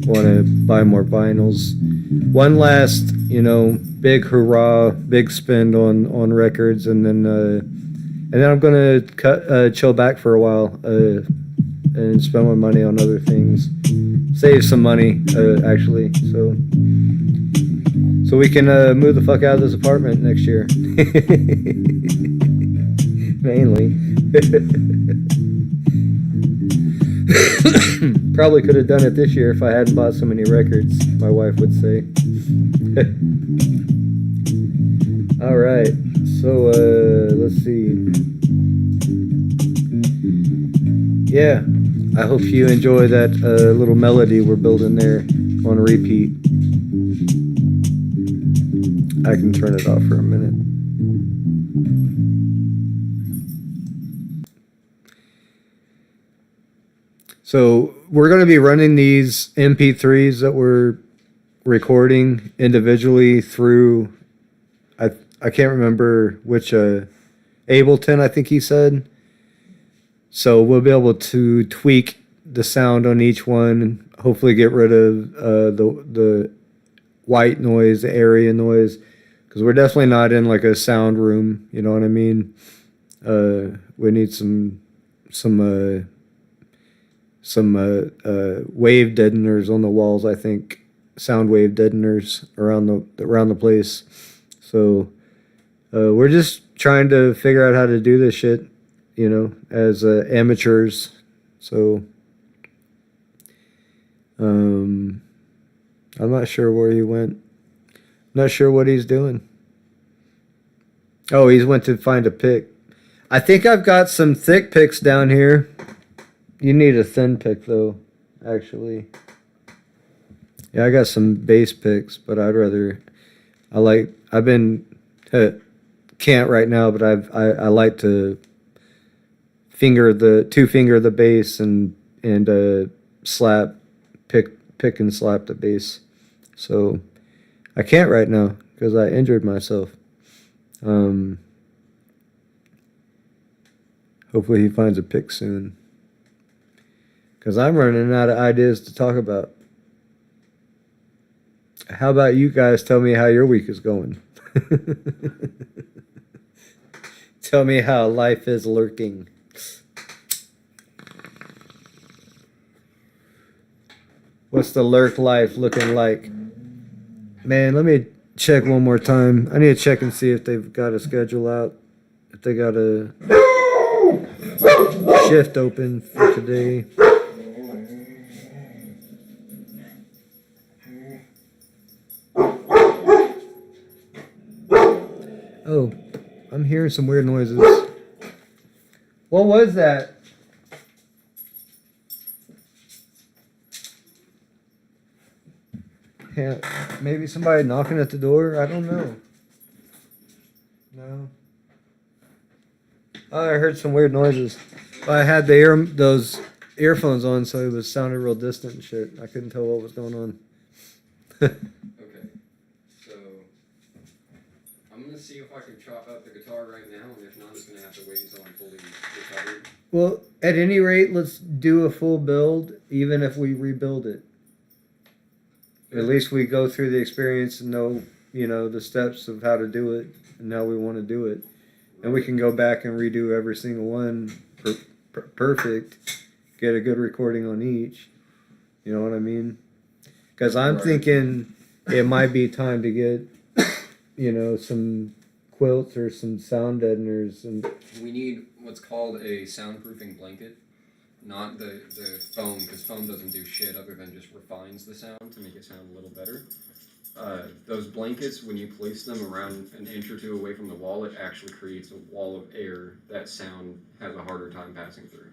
Want to buy more vinyls. One last, you know, big hurrah, big spend on records, and then I'm gonna chill back for a while and spend my money on other things. Save some money, actually. So we can move the fuck out of this apartment next year. Mainly. Probably could have done it this year if I hadn't bought so many records, my wife would say. Alright, so let's see. Yeah, I hope you enjoy that little melody we're building there on repeat. I can turn it off for a minute. So we're going to be running these MP3s that we're recording individually through, I can't remember which, Ableton, I think he said. So we'll be able to tweak the sound on each one, hopefully get rid of the white noise, the area noise, because we're definitely not in like a sound room, you know what I mean? We need some wave deadeners on the walls, I think, sound wave deadeners around the place. So we're just trying to figure out how to do this shit, you know, as amateurs. So I'm not sure where he went. Not sure what he's doing. Oh, he's went to find a pick. I think I've got some thick picks down here. You need a thin pick though, actually. Yeah, I got some bass picks, but I've been can't right now, but I like to two finger the bass and slap pick and slap the bass. So I can't right now because I injured myself. Hopefully he finds a pick soon, because I'm running out of ideas to talk about. How about you guys tell me how your week is going? Tell me how life is lurking. What's the lurk life looking like? Man, let me check one more time. I need to check and see if they've got a schedule out. If they got a shift open for today. Oh, I'm hearing some weird noises. What was that? Yeah, maybe somebody knocking at the door? I don't know. No. Oh, I heard some weird noises. I had those earphones on, so it was sounding real distant and shit. I couldn't tell what was going on. Okay, so I'm gonna see if I can chop out the guitar right now, and if not, it's gonna have to wait until I'm fully recovered. Well, at any rate, let's do a full build, even if we rebuild it. At least we go through the experience and know, the steps of how to do it and how we want to do it. And we can go back and redo every single one perfect, get a good recording on each. You know what I mean? Because I'm thinking it might be time to get, some quilts or some sound deadeners. And we need what's called a soundproofing blanket. Not the foam, because foam doesn't do shit other than just refines the sound to make it sound a little better. Those blankets, when you place them around an inch or two away from the wall, it actually creates a wall of air that sound has a harder time passing through.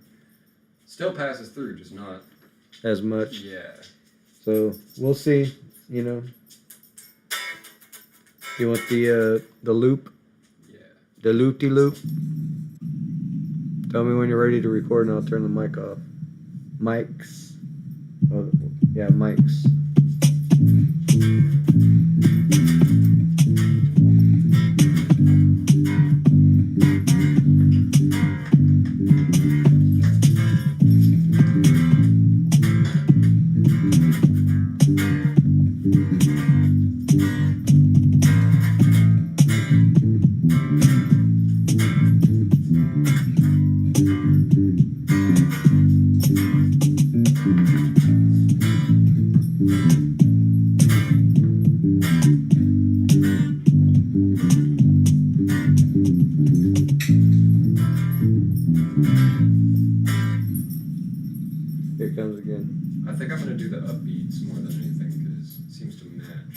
Still passes through, just not as much. Yeah. So we'll see. You want the loop? Yeah. The loop-de-loop? Tell me when you're ready to record and I'll turn the mic off. Mics. Oh, yeah, mics. Here it comes again. I think I'm going to do the upbeats more than anything because it seems to match.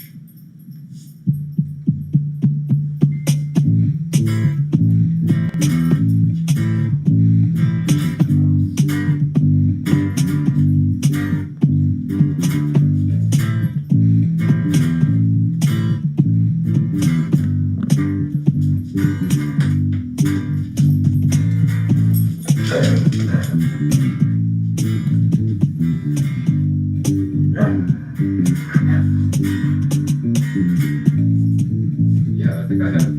Yeah, I think I have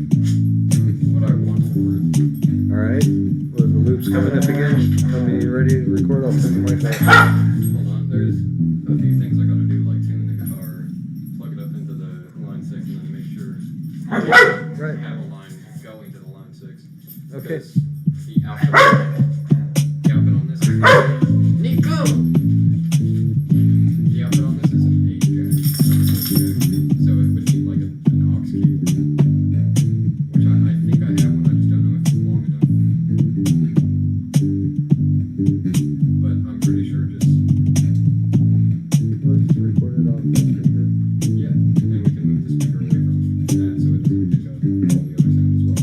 what I want for it. Alright. Well, the loop's coming up again. Tell me you're ready to record. I'll turn the mic off. Hold on, there's a few things I gotta do, like tune the guitar, plug it up into the line 6, and then make sure Right. have a line going to the line 6. Okay. Because the output on this is Nico! The output on this is an 8 jack. So it would need like an aux cube. Which I think I have one, I just don't know if it's long enough. But I'm pretty sure just Let's record it off. yeah, and we can move the speaker away from that so it doesn't pick up all the other sound as well.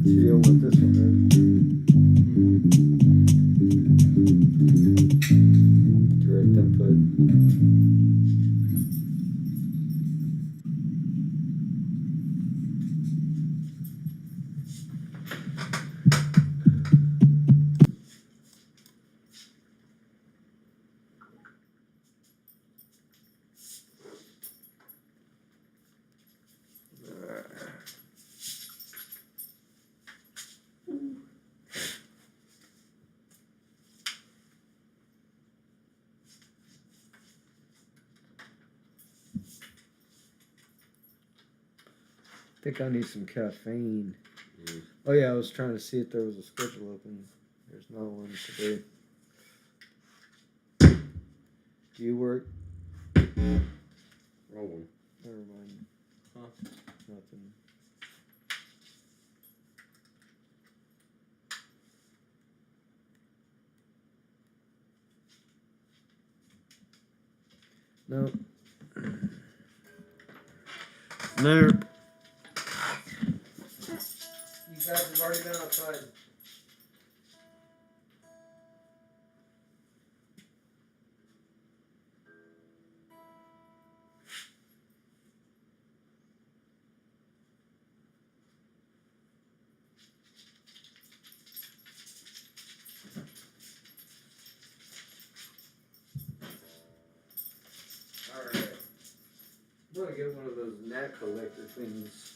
So you don't want this one, right? Direct input. I think I need some caffeine. Oh yeah, I was trying to see if there was a schedule open. There's not one today. Do you work? Wrong one. Never mind. Huh? Nothing. No. No. You guys have already been outside. Alright. I'm gonna get one of those gnat collector things.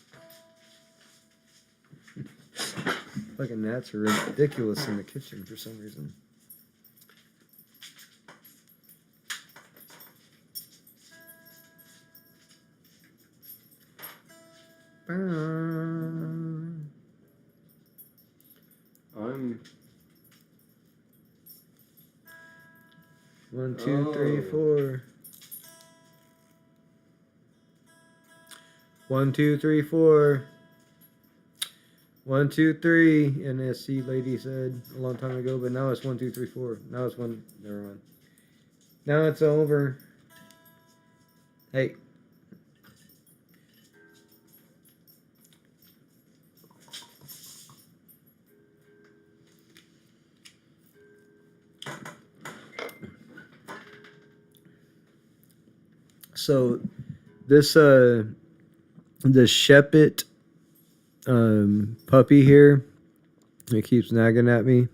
Fucking gnats are ridiculous in the kitchen for some reason. I'm 1, 2, 3, 4. 1, 2, 3, 4. 1, 2, 3. NSC lady said a long time ago, but now it's 1, 2, 3, 4. Now it's one. Never mind. Now it's over. Hey. So this Shepherd puppy here, it keeps nagging at me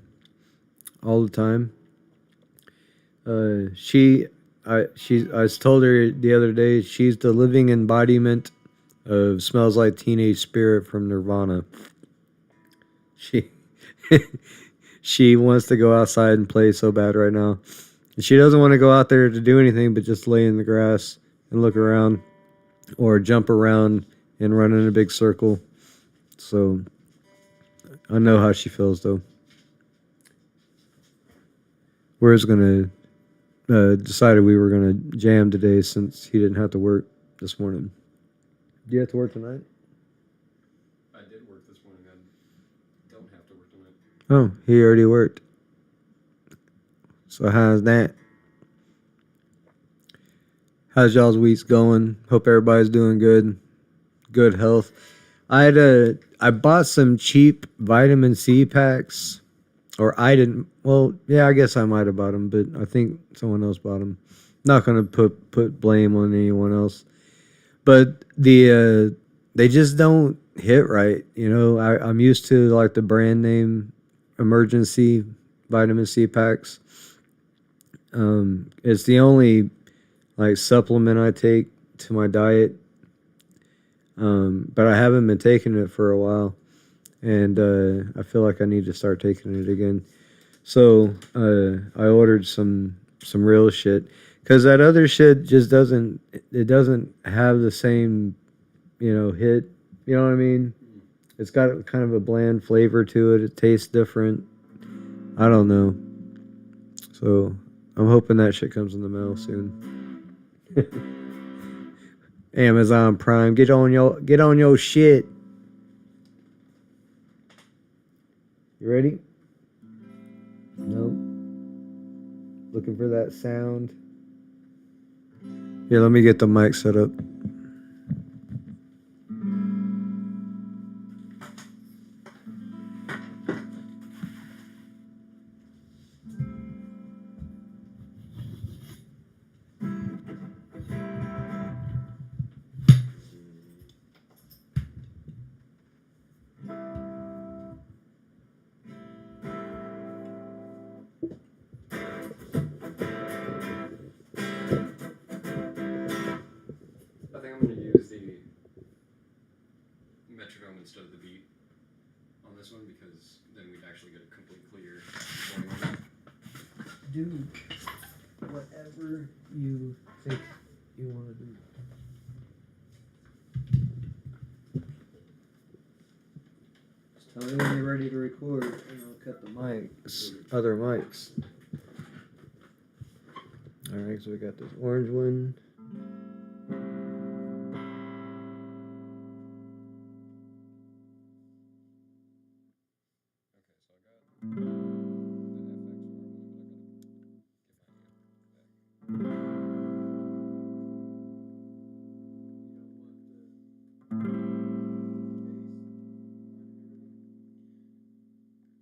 all the time. I told her the other day she's the living embodiment of Smells Like Teenage Spirit from Nirvana. She wants to go outside and play so bad right now. And she doesn't want to go out there to do anything but just lay in the grass and look around or jump around and run in a big circle. So I know how she feels though. We're just gonna decided we were gonna jam today since he didn't have to work this morning. Do you have to work tonight? I did work this morning. I don't have to work tonight. Oh, he already worked. So how's that? How's y'all's weeks going? Hope everybody's doing good. Good health. I bought some cheap vitamin C packs. Or I didn't. Well, yeah, I guess I might have bought them, but I think someone else bought them. Not gonna put blame on anyone else. But they just don't hit right. You know, I'm used to like the brand name emergency vitamin C packs. It's the only like supplement I take to my diet. But I haven't been taking it for a while. And I feel like I need to start taking it again. So I ordered some real shit. Because that other shit just doesn't have the same, hit. You know what I mean? It's got kind of a bland flavor to it. It tastes different. I don't know. So I'm hoping that shit comes in the mail soon. Amazon Prime, get on your shit. You ready? Nope. Looking for that sound. Here, let me get the mic set up. I think I'm going to use the metronome instead of the beat on this one because then we'd actually get a complete clear recording on it. Do whatever you think you want to do. Just tell me when you're ready to record, and I'll cut the mics, other mics. All right, so we got this orange one.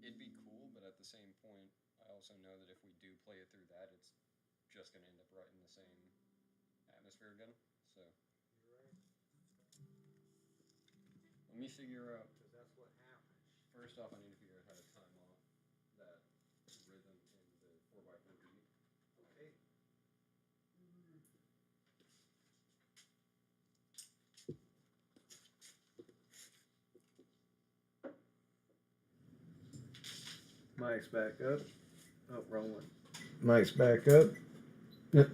It'd be cool, but at the same point, I also know that if we do play it through that, it's just going to end up right in the same atmosphere again. So, let me figure out. Because that's what happens. First off, I need to figure out how to time off that rhythm in the 4x4 beat. Okay. Mic's back up. Oh, wrong one. Mic's back up. Yep.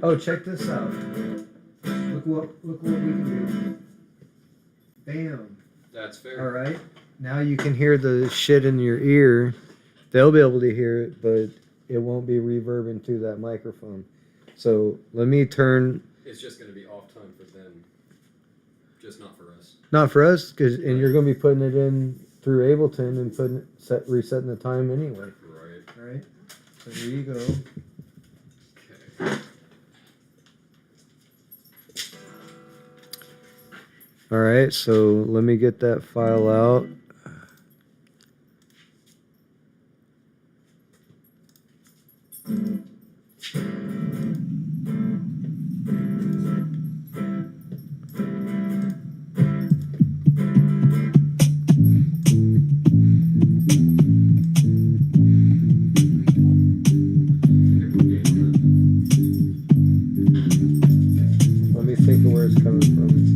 Oh, check this out. Look what we can do. Bam. That's fair. All right. Now you can hear the shit in your ear. They'll be able to hear it, but it won't be reverbing to that microphone. So let me turn. It's just going to be off time for them, just not for us. Not for us, and you're going to be putting it in through Ableton and resetting the time anyway. Right. All right. So here you go. Okay. All right, so let me get that file out. Let me think of where it's coming from.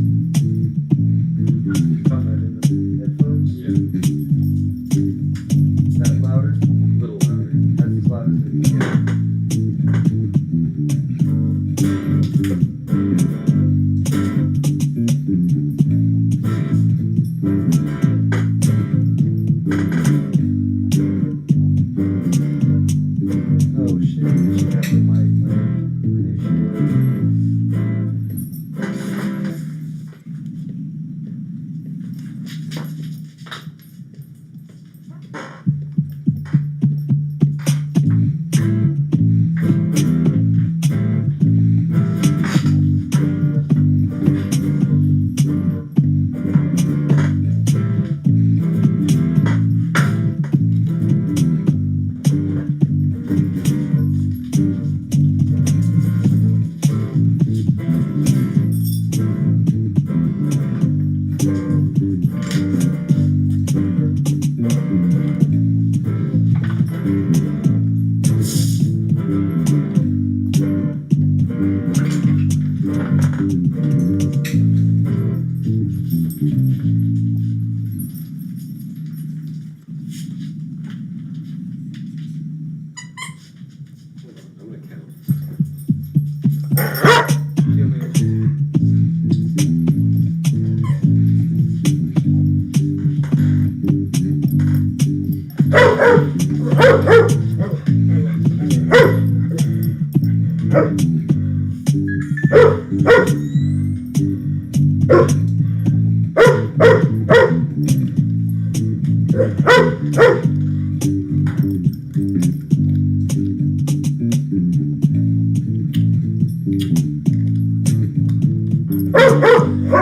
You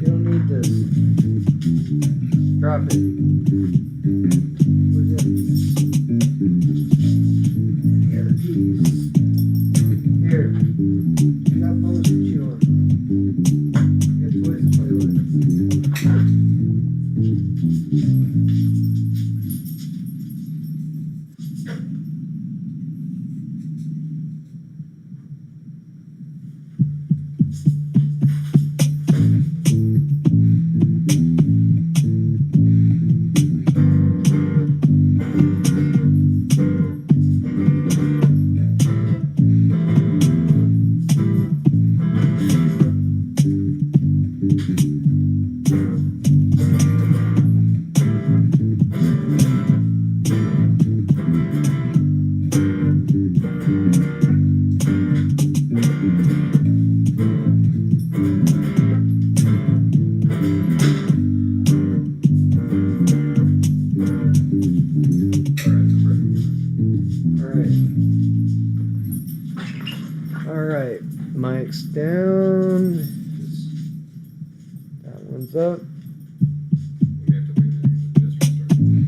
don't need this. Drop it. Where's it? The other piece. Here. You got bones to chew on. You got toys to play with. Alright, mic's down. That one's up. We have to wait a minute because it just restarted.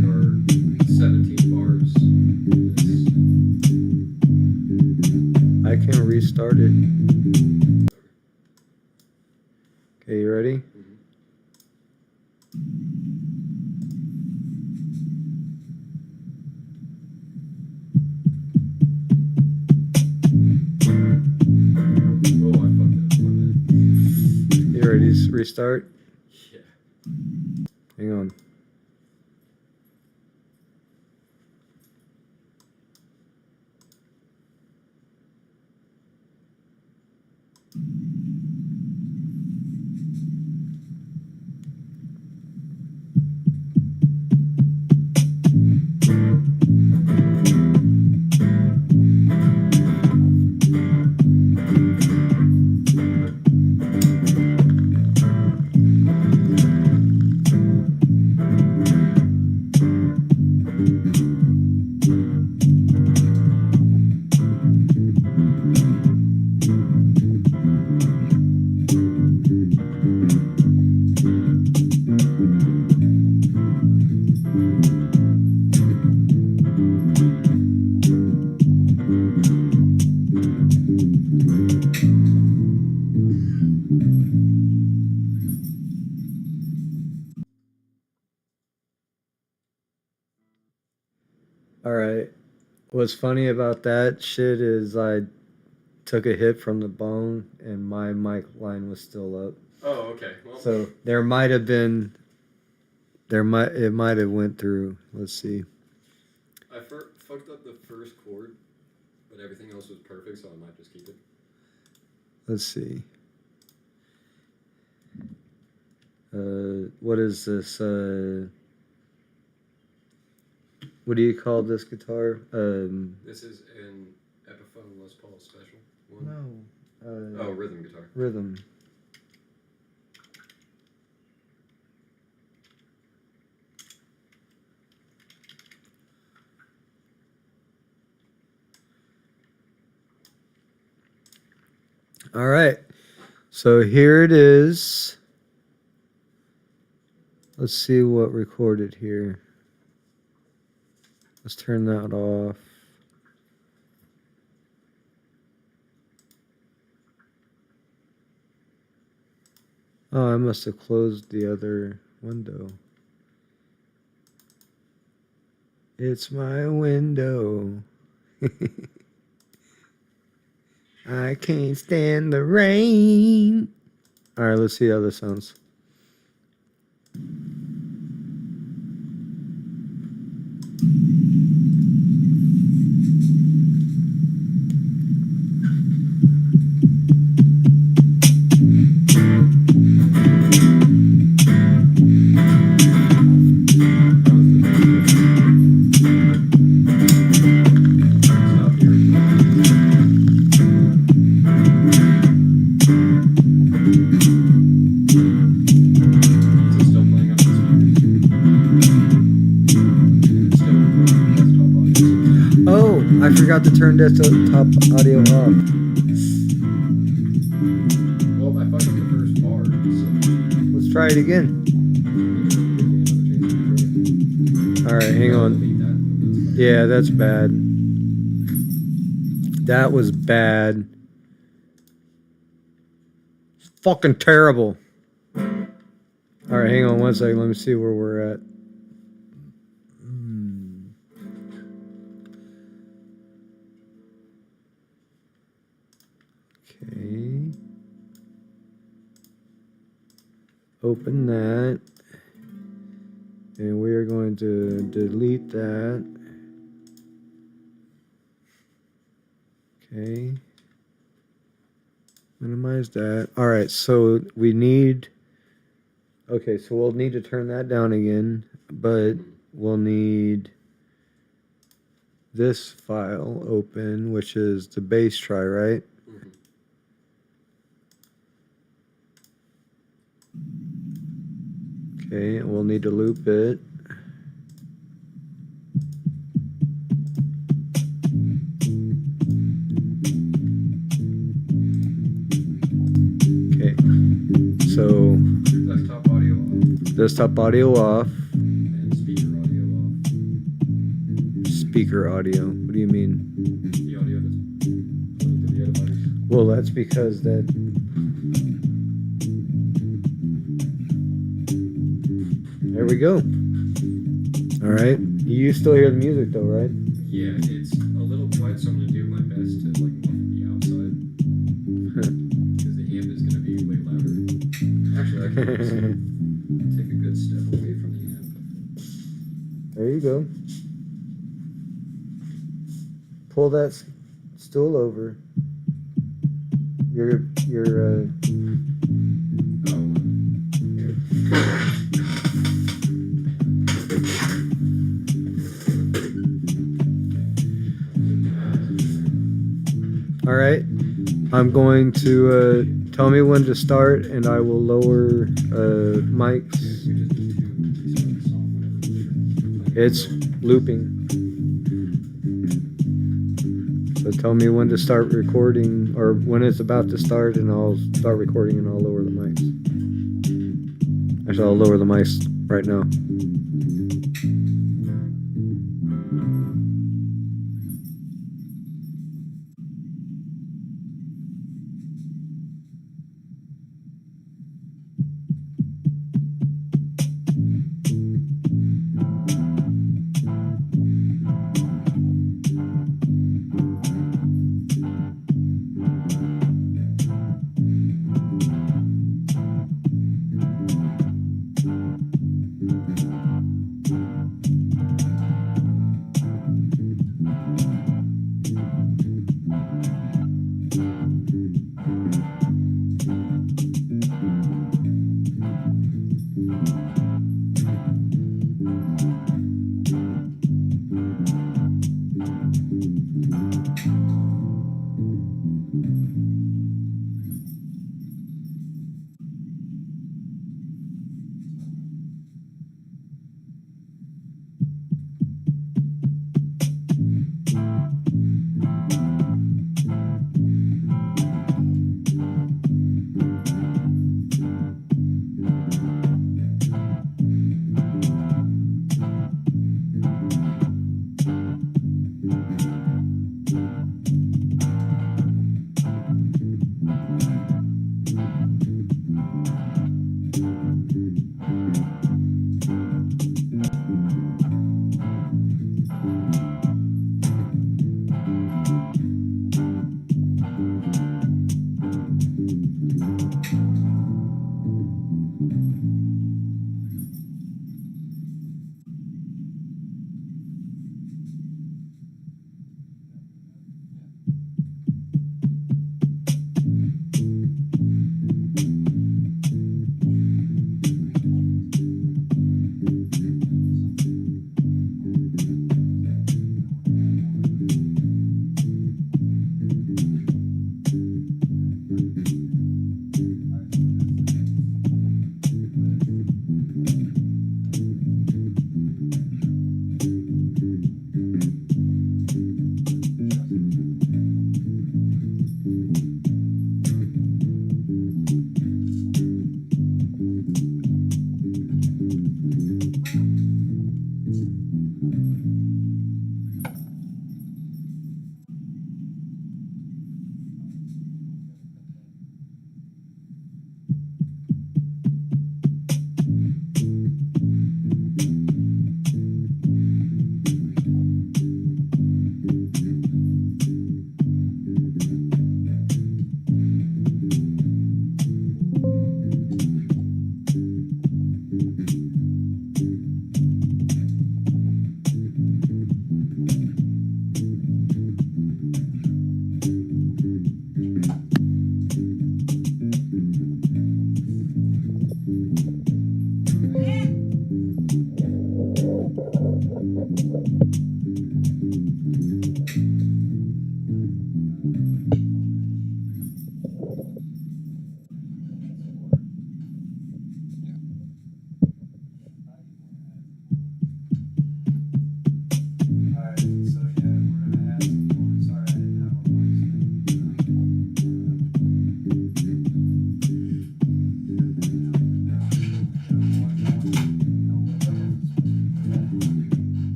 There are 17 bars. I can restart it. Okay, you ready? Oh, I fucked it up. My bad. You ready to restart? Yeah. Hang on. Alright. What's funny about that shit is I took a hit from the bone and my mic line was still up. Oh, okay. Well, So there might have been it might have went through. Let's see. I fucked up the first chord, but everything else was perfect, so I might just keep it. Let's see. What is this? What do you call this guitar? This is an Epiphone Les Paul special one. No. Oh, rhythm guitar. Rhythm. All right. So here it is. Let's see what recorded here. Let's turn that off. Oh, I must have closed the other window. It's my window. I can't stand the rain. All right, let's see how this sounds. forgot to turn desktop audio off. Well, I fucked up the first bar, so Let's try it again. Alright, hang on. Yeah, that's bad. That was bad. It's fucking terrible. Alright, hang on one second. Let me see where we're at. Okay. Open that. And we are going to delete that. Okay. Minimize that. All right, so we need... Okay, so we'll need to turn that down again, but we'll need this file open, which is the bass try, right? Okay, and we'll need to loop it. Okay, so desktop audio off. And speaker audio off. Speaker audio. What do you mean? The audio that's linked to the other device. Well, that's because that... There we go. All right. You still hear the music though, right? Yeah, it's a little quiet, so I'm gonna do my best to like muffle the outside because the amp is gonna be way louder. Actually, I can just take a good step away from the amp. There you go. Pull that stool over. Your Oh. All right. I'm going to tell me when to start, and I will lower mics. It's looping. So tell me when to start recording, or when it's about to start, and I'll start recording, and I'll lower the mics. Actually, I'll lower the mics right now.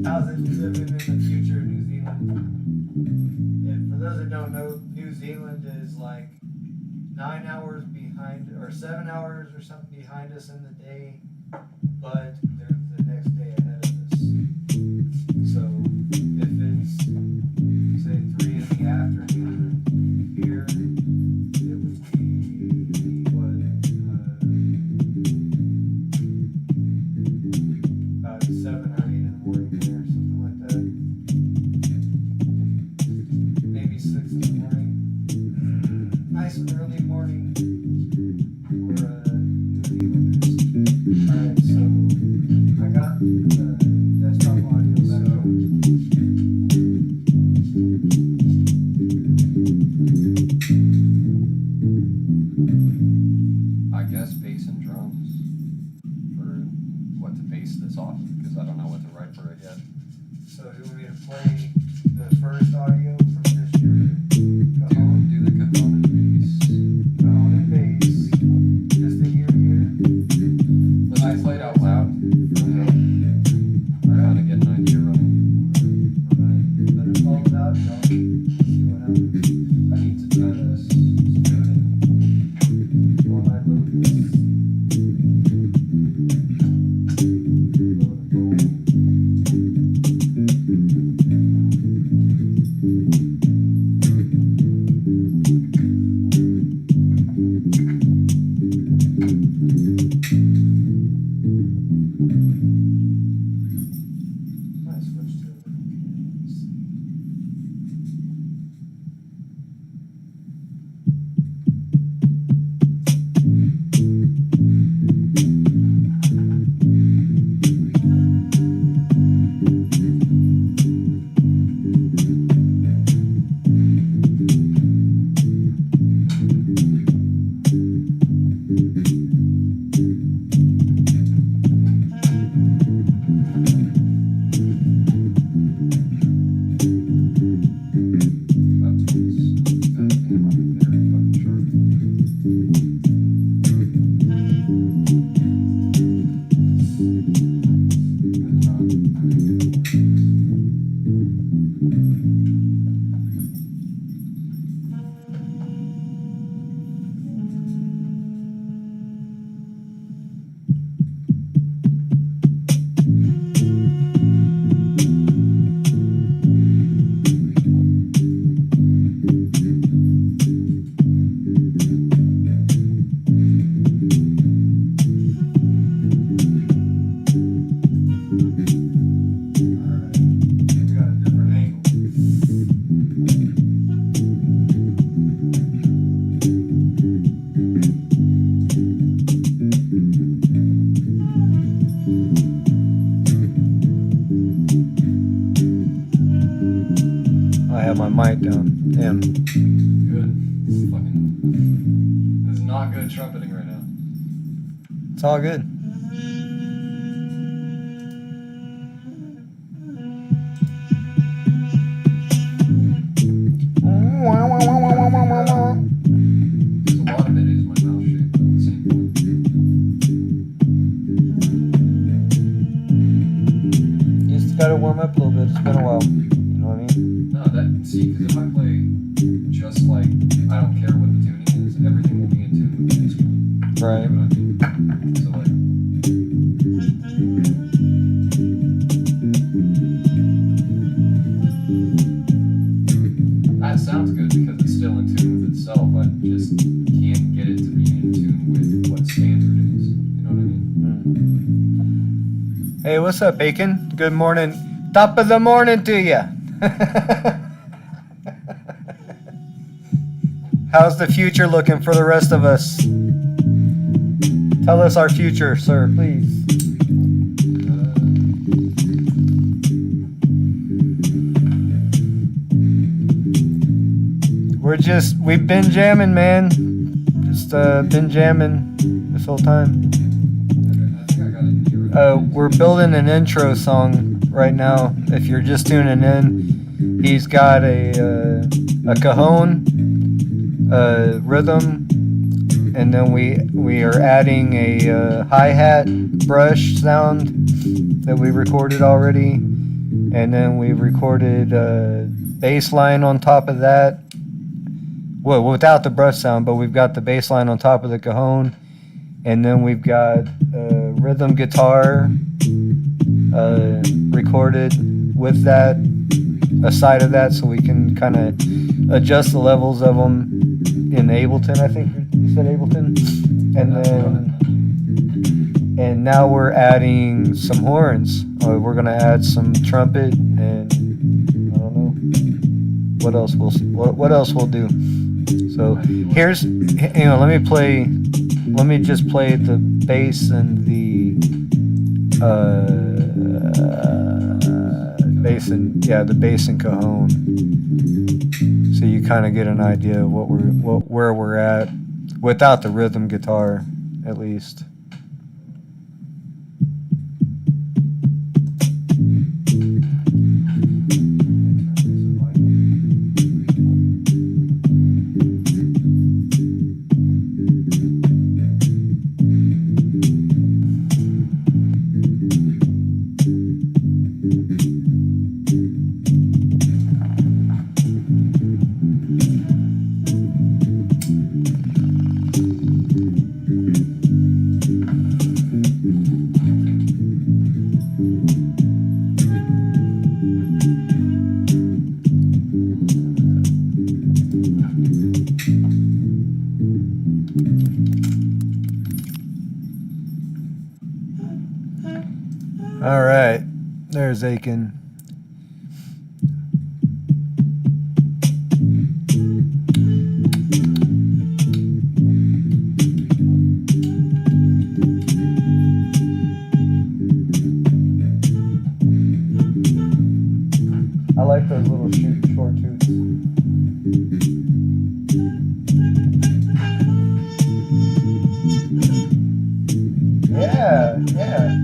How's it living in the future in New Zealand? And for those that don't know, New Zealand is like 9 hours behind, or 7 hours or something behind us in the day, but they're the next day ahead of us. So if it's, say, 3 in the afternoon here, it would be, what, about 7 or 8 in the morning there, something like that. Maybe 6 in the morning. Nice early morning for New Zealanders. Alright, so I got the desktop audio back on. I guess bass and drums for what to base this off, because I don't know what to write for it yet. So do you want me to play the first audio from just your cajon? Do the cajon and bass. Cajon and bass. Just to hear here. Let's just play it out loud. Kind of get an idea running. We're gonna put it all out and I'll see what happens. I need to try this. While I load this. Load the bowl. Might switch to a different keys. I have my mic down. Damn. Good. This is not good trumpeting right now. It's all good. Because a lot of it is my mouth shape at the same point. You just gotta warm up a little bit. It's been a while. You know what I mean? No, see, because if I play just like I don't care what the tuning is, everything will be in tune with the instrument. Right. You know what I mean? So like, that sounds good because it's still in tune with itself. I just can't get it to be in tune with what standard is. You know what I mean? Hey, what's up, Bacon? Good morning. Top of the morning to ya. How's the future looking for the rest of us? Tell us our future, sir, please. We've been jamming, man. Just been jamming this whole time. Okay, I think I got it near. We're building an intro song right now. If you're just tuning in, he's got a cajon, rhythm, and then we are adding a hi-hat brush sound that we recorded already, and then we recorded bass line on top of that. Well, without the brush sound, but we've got the bass line on top of the cajon, and then we've got rhythm guitar recorded with that, a side of that, so we can kind of adjust the levels of them in Ableton. I think you said Ableton, and now we're adding some horns. We're gonna add some trumpet, and I don't know what else what else we'll do. So here's, let me just play the bass and the the bass and cajon, so you kind of get an idea of where we're at without the rhythm guitar, at least. All right, there's Aiken. I like those little short toots. Yeah, yeah.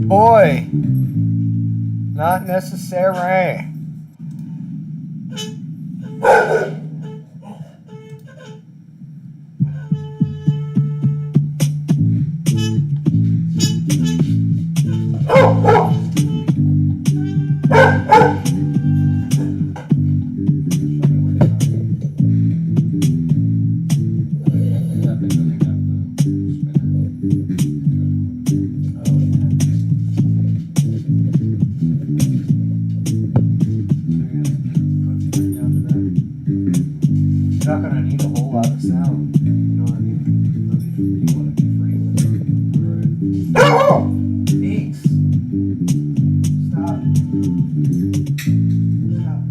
boy. Not necessary. Not gonna need a whole lot of sound. You know what I mean? You want to be free with it. Right. Peace. Stop. Stop.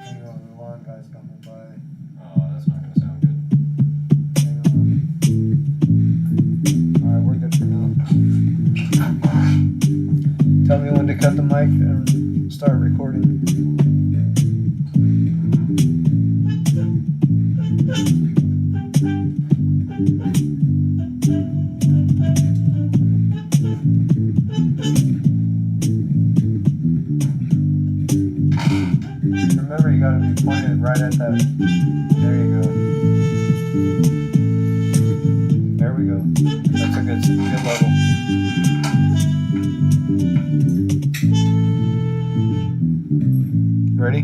Hang on, the lawn guy's coming by. Oh, that's not gonna sound good. Hang on. Alright, we're good for now. Tell me when to cut the mic and start recording. Remember, you gotta be pointed right at that. There you go. There we go. That's a good level. Ready?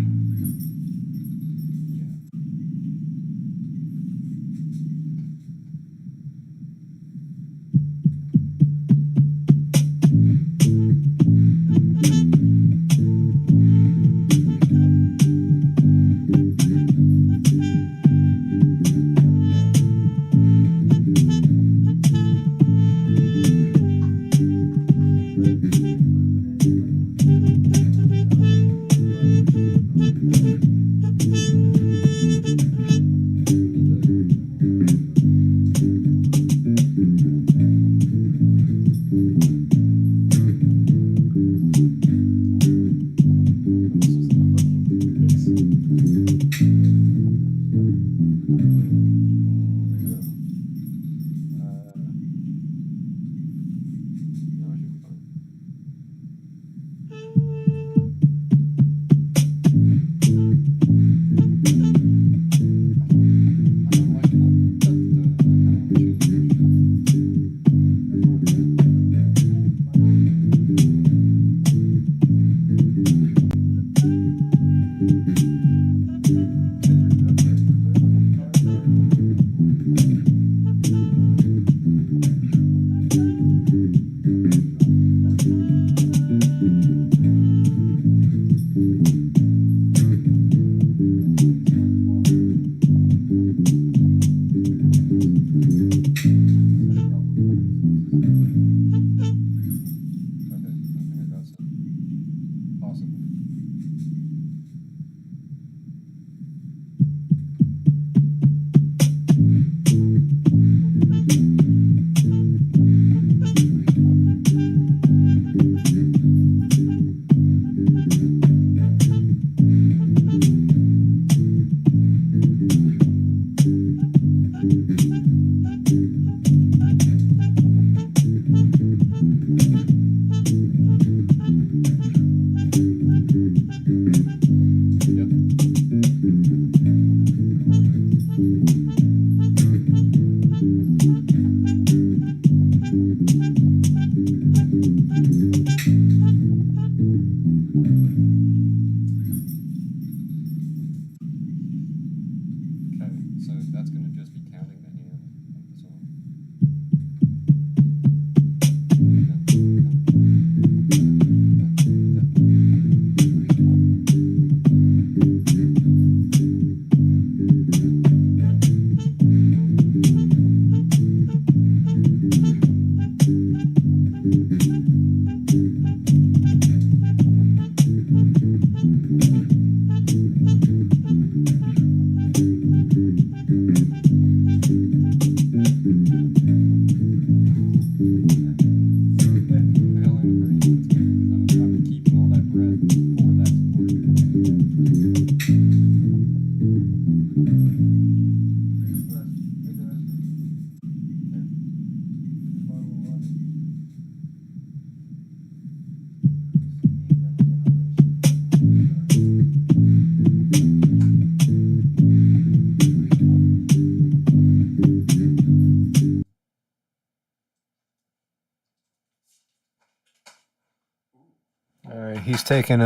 he's taking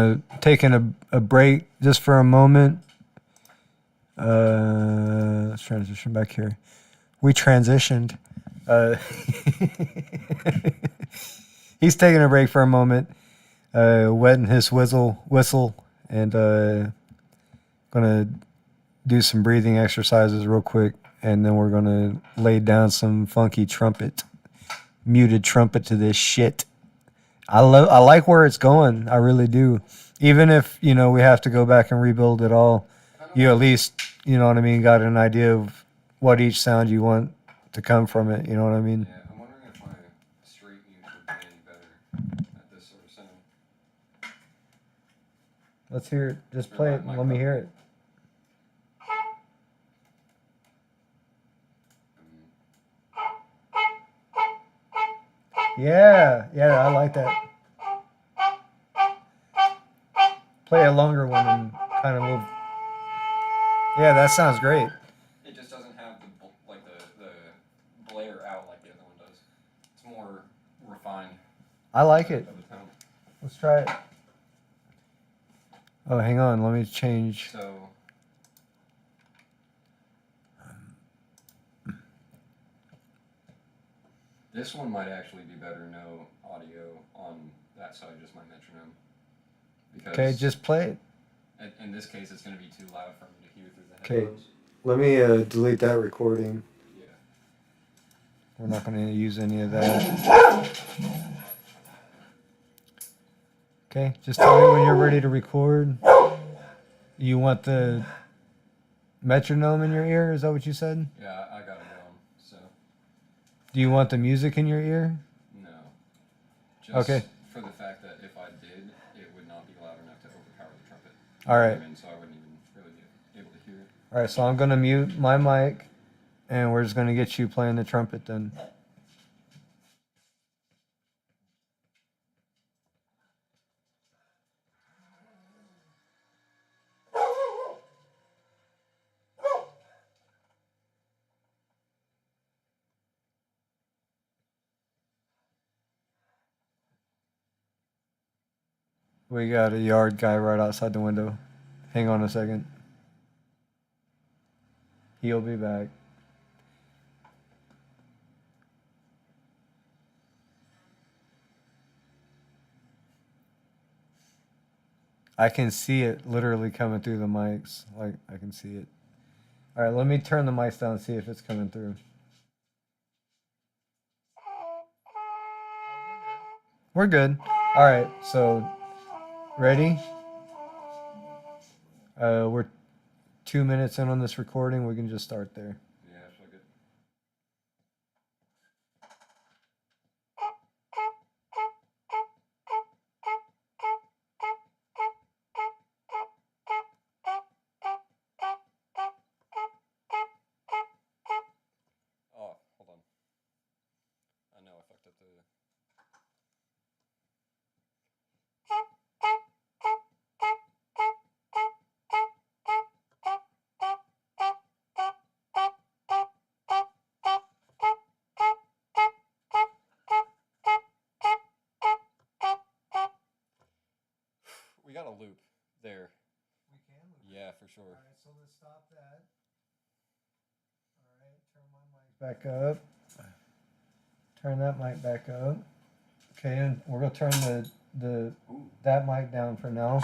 a break just for a moment. Let's transition back here. We transitioned. He's taking a break for a moment, wetting his whistle, and gonna do some breathing exercises real quick, and then we're gonna lay down some funky muted trumpet to this shit. I like where it's going. I really do. Even if we have to go back and rebuild it all, you at least what I mean, got an idea of what each sound you want to come from it. You know what I mean? Yeah, I'm wondering if my straight mute would be any better at this sort of sound. Let's hear it. Just play it and let me hear it. Yeah, I like that. Play a longer one and kind of move. Yeah, that sounds great. It just doesn't have the blare out like the other one does. It's more refined. I like it. Of a tone. Let's try it. Oh, hang on. Let me change. So. This one might actually be better no audio on that side, just my metronome. Because okay, just play it. In this case, it's going to be too loud for me to hear through the Okay, headphones. let me delete that recording. Yeah. We're not going to use any of that. Okay, just tell me when you're ready to record. You want the metronome in your ear? Is that what you said? Yeah, I got it going, so. Do you want the music in your ear? No. Just okay. For the fact that if I did, it would not be loud enough to overpower the trumpet. All right. So I wouldn't even really be able to hear it. All right, so I'm going to mute my mic, and we're just going to get you playing the trumpet then. We got a yard guy right outside the window. Hang on a second. He'll be back. I can see it literally coming through the mics. Like, I can see it. All right, let me turn the mics down and see if it's coming through. We're good. All right, so ready? We're 2 minutes in on this recording. We can just start there. Yeah, it's really good. Oh, hold on. I know I fucked up the. We got a loop there. We can loop. Yeah, for sure. All right, so let's stop that. All right, turn my mic back up. Turn that mic back up. Okay, and we're gonna turn that mic down for now.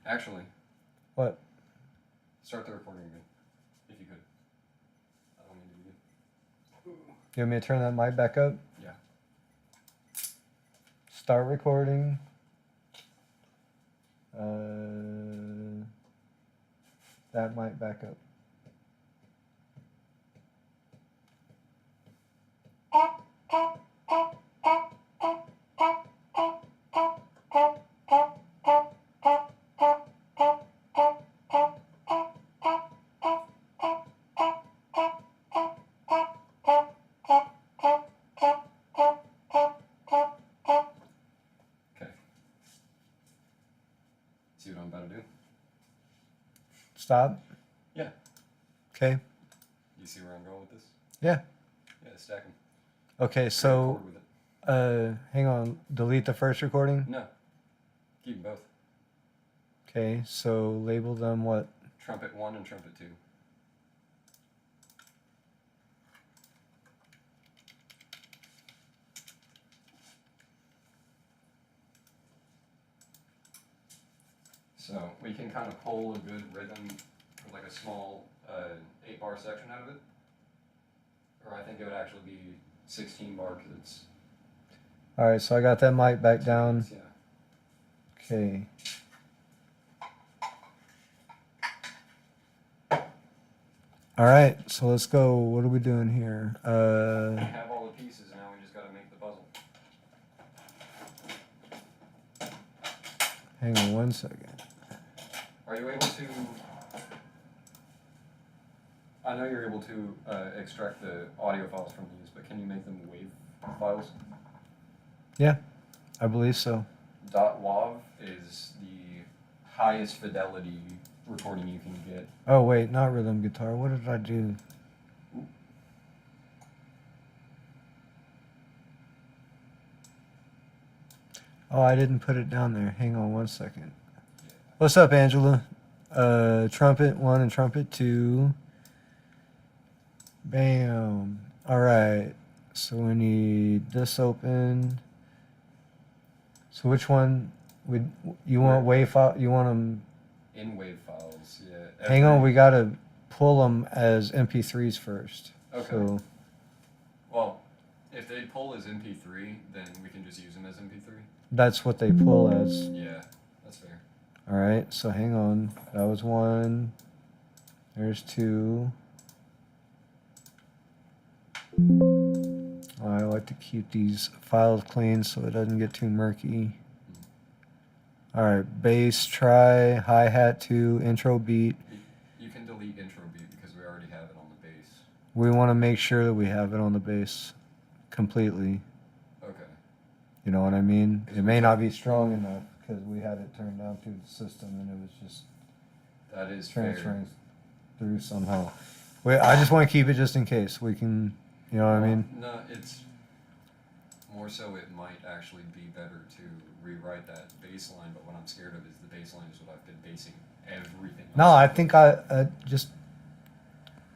Actually. What? Start the recording again, if you could. I don't mean to be good. You want me to turn that mic back up? Yeah. Start recording. That mic back up. Okay. See what I'm about to do? Stop. Yeah. Okay. You see where I'm going with this? Yeah. Yeah, stack them. Okay, so Record with it. hang on. Delete the first recording. No. Keep them both. Okay, so label them what? Trumpet 1 and trumpet 2. So we can kind of pull a good rhythm for like a small 8-bar section out of it. Or I think it would actually be 16 bar because it's. All right, so I got that mic back down. Yeah. Okay. All right, so let's go. What are we doing here? We have all the pieces now. We just got to make the puzzle. Hang on one second. Are you able to? I know you're able to extract the audio files from these, but can you make them WAV files? Yeah, I believe so. .wav is the highest fidelity recording you can get. Oh wait, not rhythm guitar. What did I do? Oh, I didn't put it down there. Hang on one second. What's up, Angela? Trumpet 1 and trumpet 2. Bam. All right. So we need this open. So which one would you want? WAV file? You want them In WAV files, yeah. Hang on, we gotta pull them as MP3s first. Okay. So, Well, if they pull as MP3, then we can just use them as MP3. that's what they pull as. Yeah, that's fair. All right, so hang on. That was 1. There's 2. I like to keep these files clean so it doesn't get too murky. All right, bass, try, hi-hat 2, intro beat. You can delete intro beat because we already have it on the bass. We want to make sure that we have it on the bass completely. Okay. You know what I mean? It may not be strong enough because we had it turned down through the system and it was just That is transferring through somehow. Wait, I just want to keep it just in case we can, you know what I mean? No, it's more so it might actually be better to rewrite that bass line, but what I'm scared of is the bass line is what I've been basing everything on. No, I think I just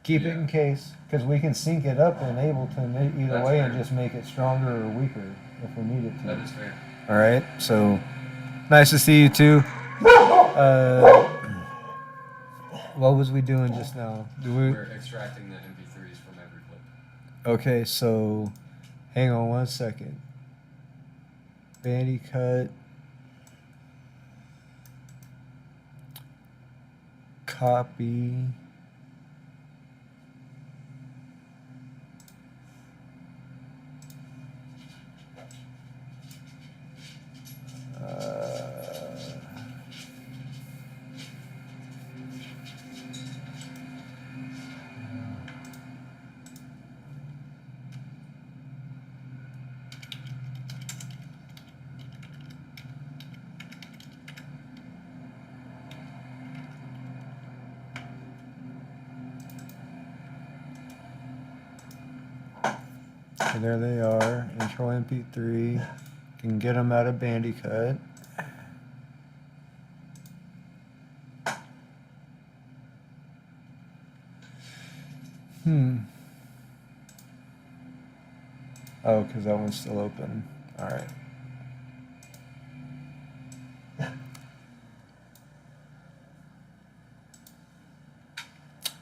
keep it Yeah. in case because we can sync it up in Ableton either That's way and fair. just make it stronger or weaker if we need it to. That is fair. All right, so nice to see you too. What was we doing just now? We're extracting the MP3s from every clip. Okay, so hang on one second. Bandy cut. Copy. So there they are, intro MP3. Can get them out of Bandicut. Oh, because that one's still open. All right.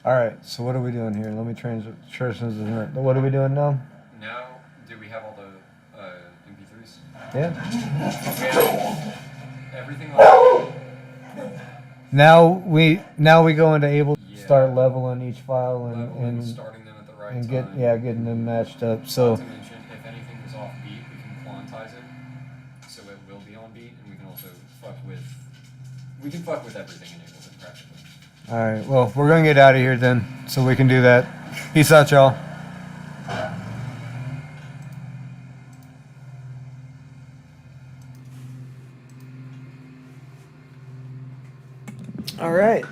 All right, so what are we doing here? Let me transition. What are we doing now? Now, do we have all the MP3s? Yeah. We have everything on. Now we go into able to Yeah. start leveling each file Leveling, and starting them at the right and time. getting them matched up. So Not to mention, if anything is off beat, we can quantize it, so it will be on beat, and we can also fuck with everything in Ableton practically. all right, well we're gonna get out of here then, so we can do that. Peace out, y'all. All right.